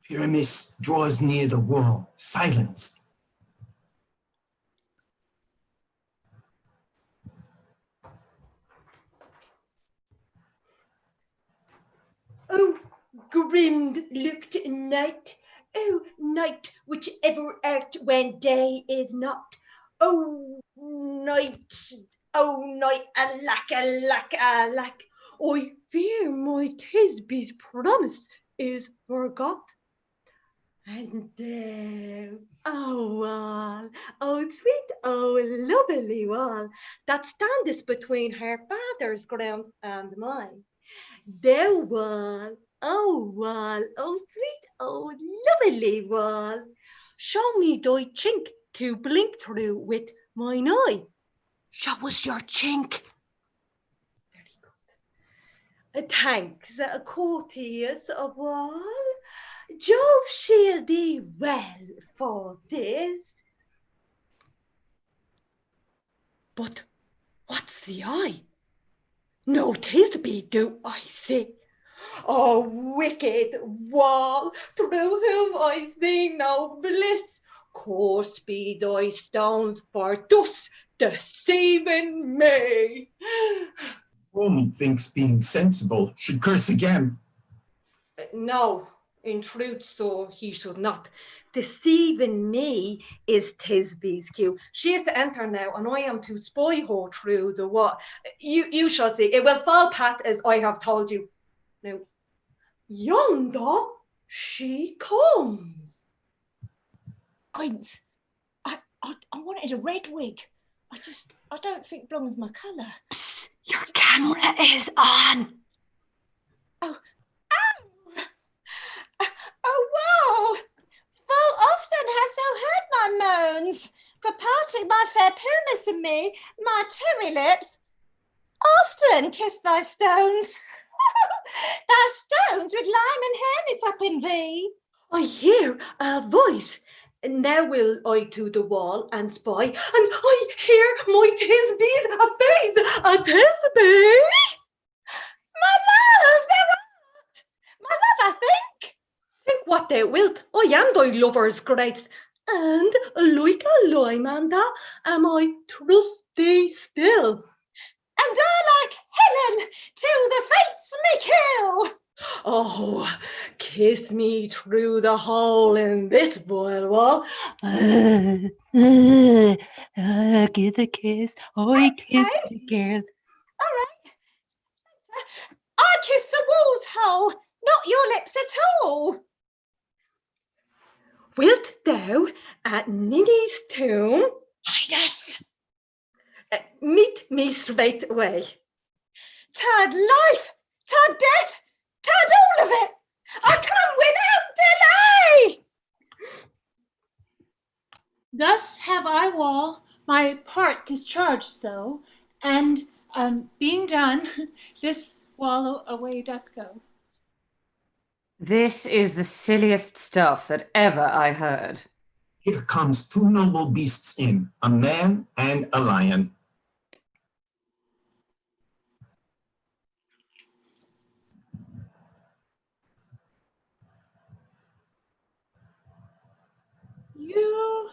Pyramus draws near the wall. Silence. Oh, grimmed looked night. Oh, night, whichever art when day is not. Oh, night, alack, alack, alack. I fear my Thisbe's promise is forgot. And thou, oh wall, oh sweet, oh lovely wall, that standest between her father's ground and mine. Thou wall, oh sweet, oh lovely wall, show me thy chink to blink through with mine eye. Show us your chink. Very good. Thanks, courteous wall. Jove shield thee well for this. But what's the eye? No Thisbe do I see. Oh, wicked wall, through whom I see no bliss. Cursed be thy stones for thus deceiving me. One thinks being sensible should curse again. No, in truth, so he should not. Deceiving me is Thisbe's cue. She is to enter now, and I am to spy her through the what. You shall see. It will fall pat as I have told you. Now, yonder she comes. Prince, I wanted a red wig. I don't think it belongs my colour. Psst, your camera is on. Oh, wow! Full often hast thou heard my moans, for parting my fair Pyramus and me, my cherry lips often kiss thy stones. Thy stones with lime and hernet up in thee. I hear a voice. Now will I to the wall and spy, and I hear my Thisbe's face. A Thisbe! My love, thou art! My love, I think. Think what thou wilt. I am thy lover's grace. And like a Lymander, am I trusty still? And I like Helen till the fates me kill. Oh, kiss me through the hole in this boil wall. Give a kiss. I kiss the girl. All right. I kiss the wall's hole, not your lips at all. Wilt thou at Ninny's tomb? Highness. Meet me straight away. Tad life, tad death, tad all of it. I come without delay. Thus have I wall my part discharged so, and being done, this wall away doth go. This is the silliest stuff that ever I heard. Here comes two noble beasts in, a man and a lion. You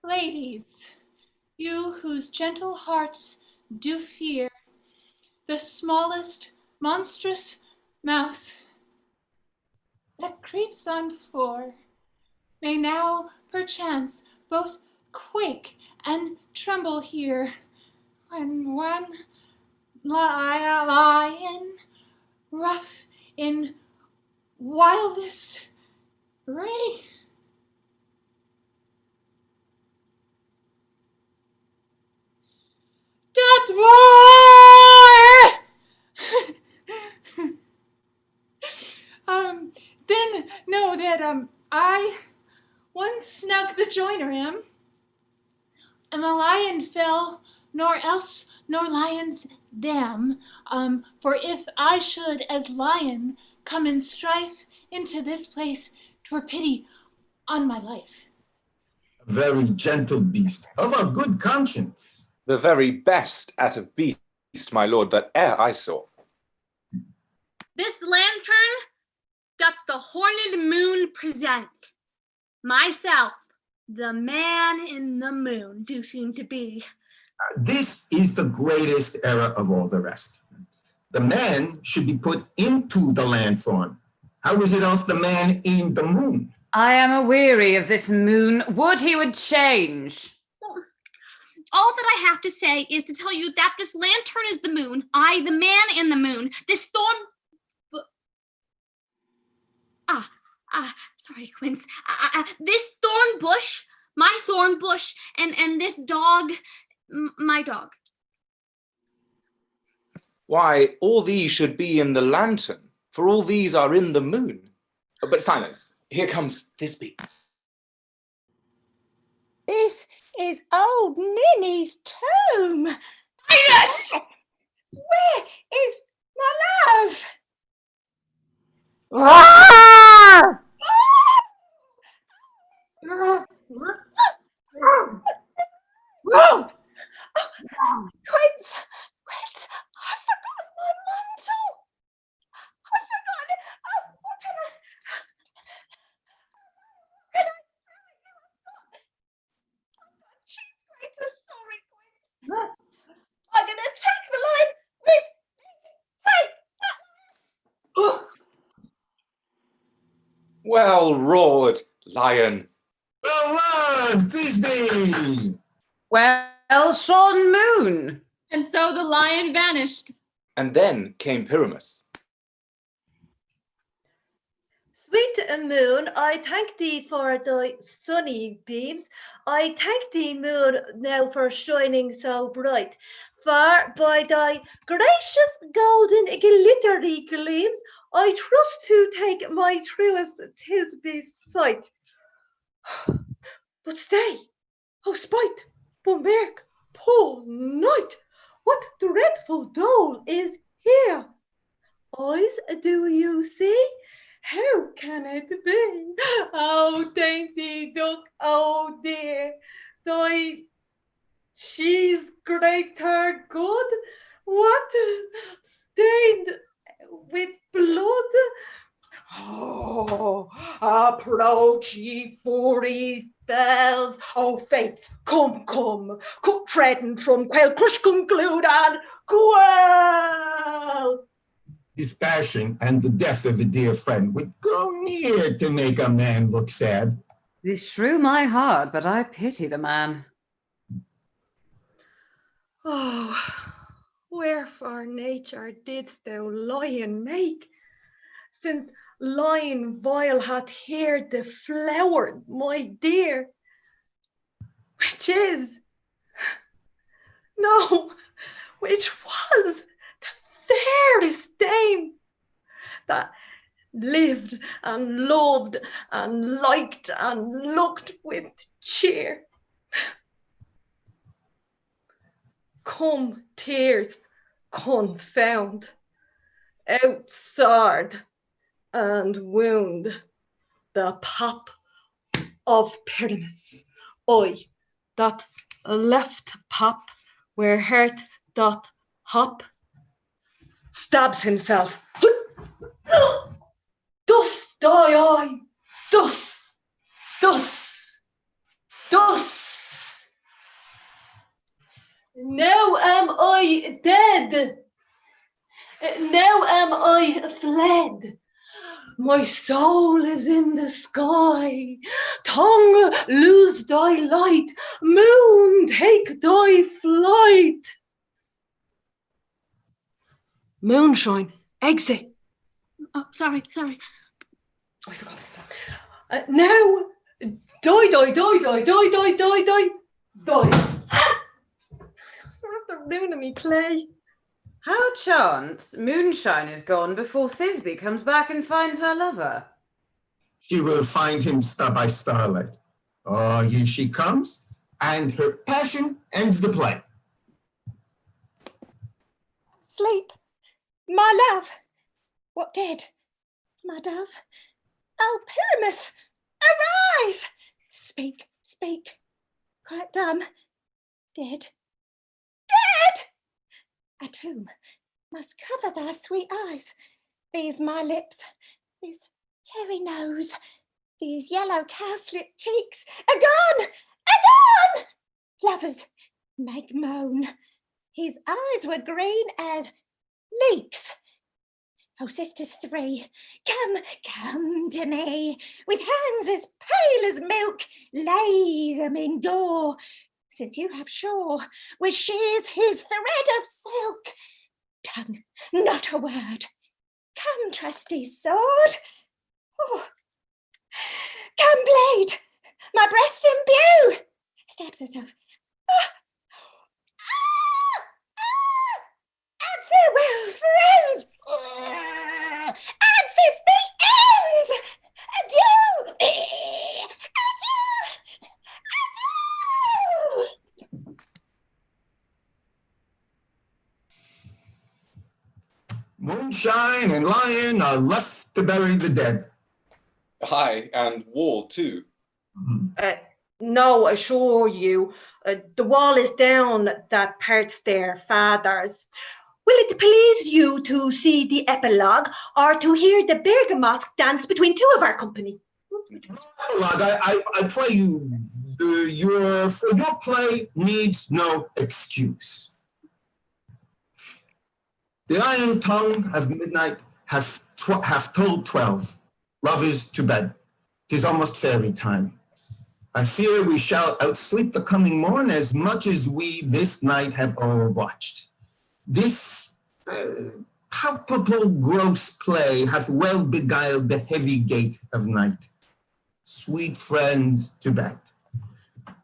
ladies, you whose gentle hearts do fear the smallest monstrous mouth that creeps on floor, may now perchance both quake and tremble here when one lion rough in wildest ray doth roar. Then know that I once snug the joiner am, and the lion fell, nor else nor lion's dam. For if I should as lion come in strife into this place, 'twere pity on my life. A very gentle beast, of a good conscience. The very best at a beast, my lord, that e'er I saw. This lantern doth the horned moon present. Myself, the man in the moon, do seem to be. This is the greatest error of all the rest. The man should be put into the lanthorn. How is it else the man in the moon? I am aweary of this moon. Would he would change. All that I have to say is to tell you that this lantern is the moon, I the man in the moon, this thorn... sorry, Quince. This thorn bush, my thorn bush, and this dog, my dog. Why, all these should be in the lantern, for all these are in the moon. But silence, here comes Thisbe. This is old Ninny's tomb. Highness! Where is my love? Quince, I've forgotten my mantle. I've forgotten it. Oh, what can I... She's great to sorry, Quince. I'm going to attack the line with tape. Well roared, lion. Well run, Thisbe! Well shone moon. And so the lion vanished. And then came Pyramus. Sweet moon, I thank thee for thy sunny beams. I thank thee, moon, now for shining so bright. For by thy gracious golden glittery gleams, I trust to take my truest Thisbe's sight. But stay, oh spite, Bumberg, poor night, what dreadful dole is here? Eyes, do you see? How can it be? Oh, dainty duck, oh dear, thy cheese grater good, what stained with blood? Oh, approach ye furry bells, oh fates, come, come, cut tread and trum, quail, crush, conclude, and quail. His passion and the death of a dear friend would go near to make a man look sad. This shrew my heart, but I pity the man. Oh, wherefore nature didst thou lion make? Since lion vile hath here deflowered my dear, which is, no, which was the fairest dame that lived and loved and liked and looked with cheer. Come, tears, confound, out sword and wound the pap of Pyramus. I, that left pap where heart doth hop, stabs himself. Thus die I, thus, thus, thus. Now am I dead, now am I fled. My soul is in the sky. Tongue, lose thy light. Moon, take thy flight. Moonshine, exit. Oh, sorry. I forgot that. Now, die. After ruining me play. How chance Moonshine is gone before Thisbe comes back and finds her lover? She will find him star by starlight. Oh, here she comes, and her passion ends the play. Sleep, my love. What did, my dove? Oh, Pyramus, arise! Speak, quite dumb. Dead. A tomb must cover thy sweet eyes. These my lips, this cherry nose, these yellow cowslip cheeks are gone! Lovers make moan. His eyes were green as leeks. Oh, sisters three, come to me, with hands as pale as milk, lay them in gore, since you have sure, which shears his thread of silk. Tongue, not a word. Come, trusty sword. Oh. Come, blade, my breast imbue. Stabs herself. And farewell, friends. And this be ends. Adieu. Adieu. Moonshine and Lion are left to bury the dead. Aye, and wall too. No, assure you, the wall is down that parts their fathers. Will it please you to see the epilogue or to hear the Bergamasque dance between two of our company? I pray you, for your play needs no excuse. The iron tongue of midnight hath told 12. Lovers to bed. 'Tis almost fairy time. I fear we shall outsleep the coming morn as much as we this night have overwatched. This palpable gross play hath well beguiled the heavy gait of night. Sweet friends, to bed.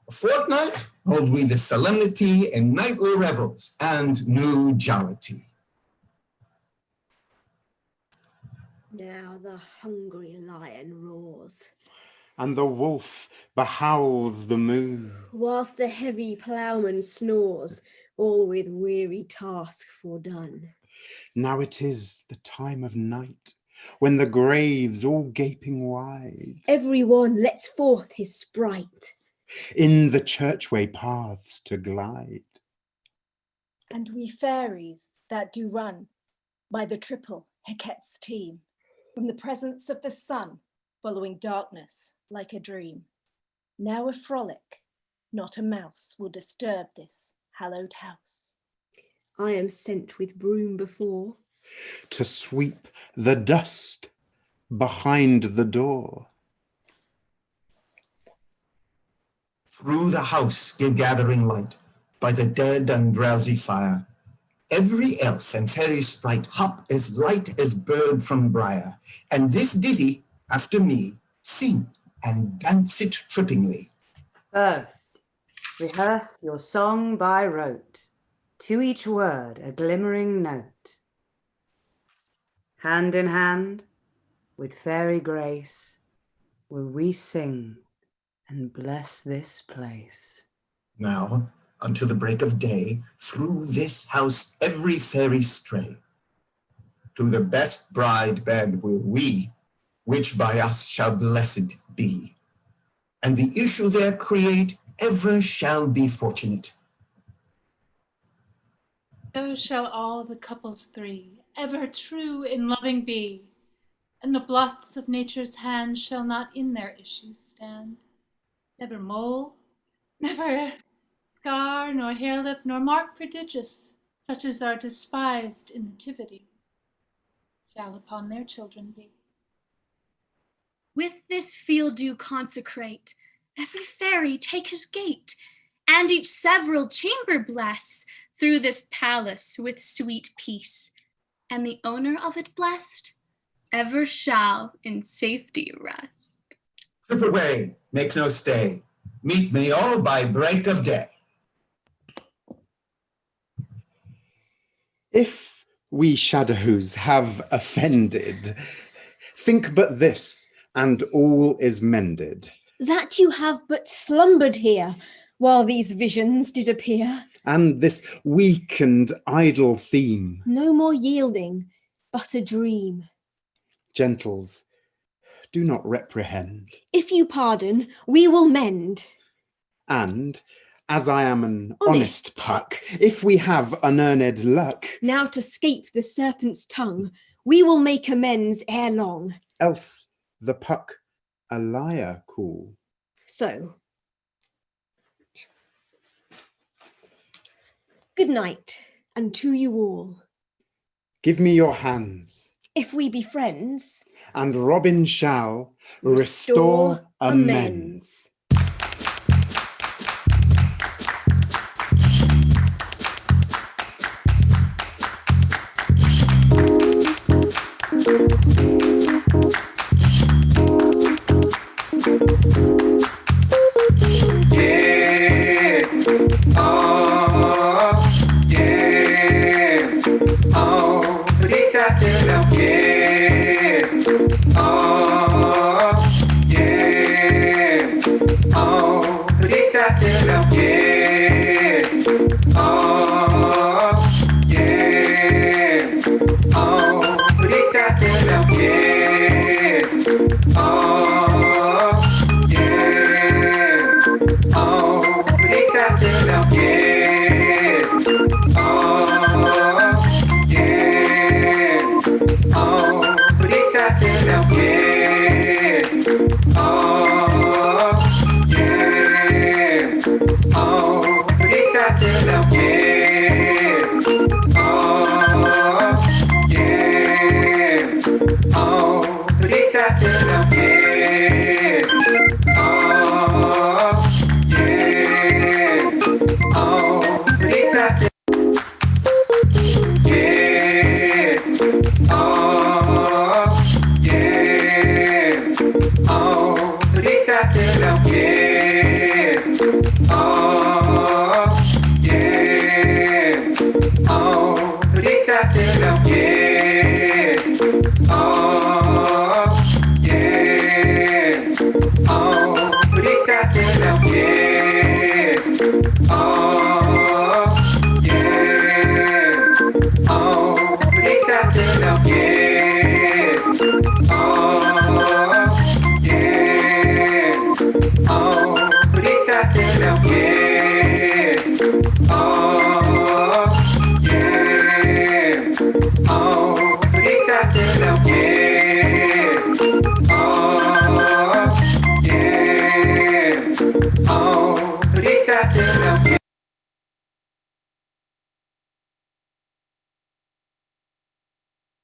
A fortnight hold we the solemnity and nightly revels and new jollity. Now the hungry lion roars, And the wolf behowls the moon, whilst the heavy ploughman snores, all with weary task fordone. Now it is the time of night, when the graves all gaping wide, Every one lets forth his sprite, in the churchway paths to glide. And we fairies that do run by the triple Hecat's team, from the presence of the sun, following darkness like a dream. Now a frolic, not a mouse will disturb this hallowed house. I am sent with broom before, to sweep the dust behind the door. Through the house give gathering light, by the dead and drowsy fire. Every elf and fairy sprite hop as light as bird from briar, and this ditty, after me, sing and dance it trippingly. First, rehearse your song by rote, to each word a glimmering note. Hand in hand, with fairy grace, will we sing and bless this place. Now, unto the break of day, through this house every fairy stray. To the best bride bed will we, which by us shall blessed be. And the issue there create ever shall be fortunate. So shall all the couples three ever true in loving be, and the blots of nature's hand shall not in their issues stand. Never mole, never scar, nor harelip, nor mark prodigious, such as are despised in nativity, shall upon their children be. With this field do consecrate, every fairy take his gate, and each several chamber bless, through this palace with sweet peace. And the owner of it blessed, ever shall in safety rest. Trip away, make no stay. Meet me all by break of day. If we shadows have offended, think but this, and all is mended. that you have but slumbered here, while these visions did appear. And this weak and idle theme. No more yielding, but a dream. Gentles, do not reprehend. If you pardon, we will mend. And, as I am an honest puck, if we have unearned luck, Now to scape the serpent's tongue, we will make amends ere long. else the puck a liar call. So, good night, and to you all. Give me your hands, If we be friends, and Robin shall restore amends.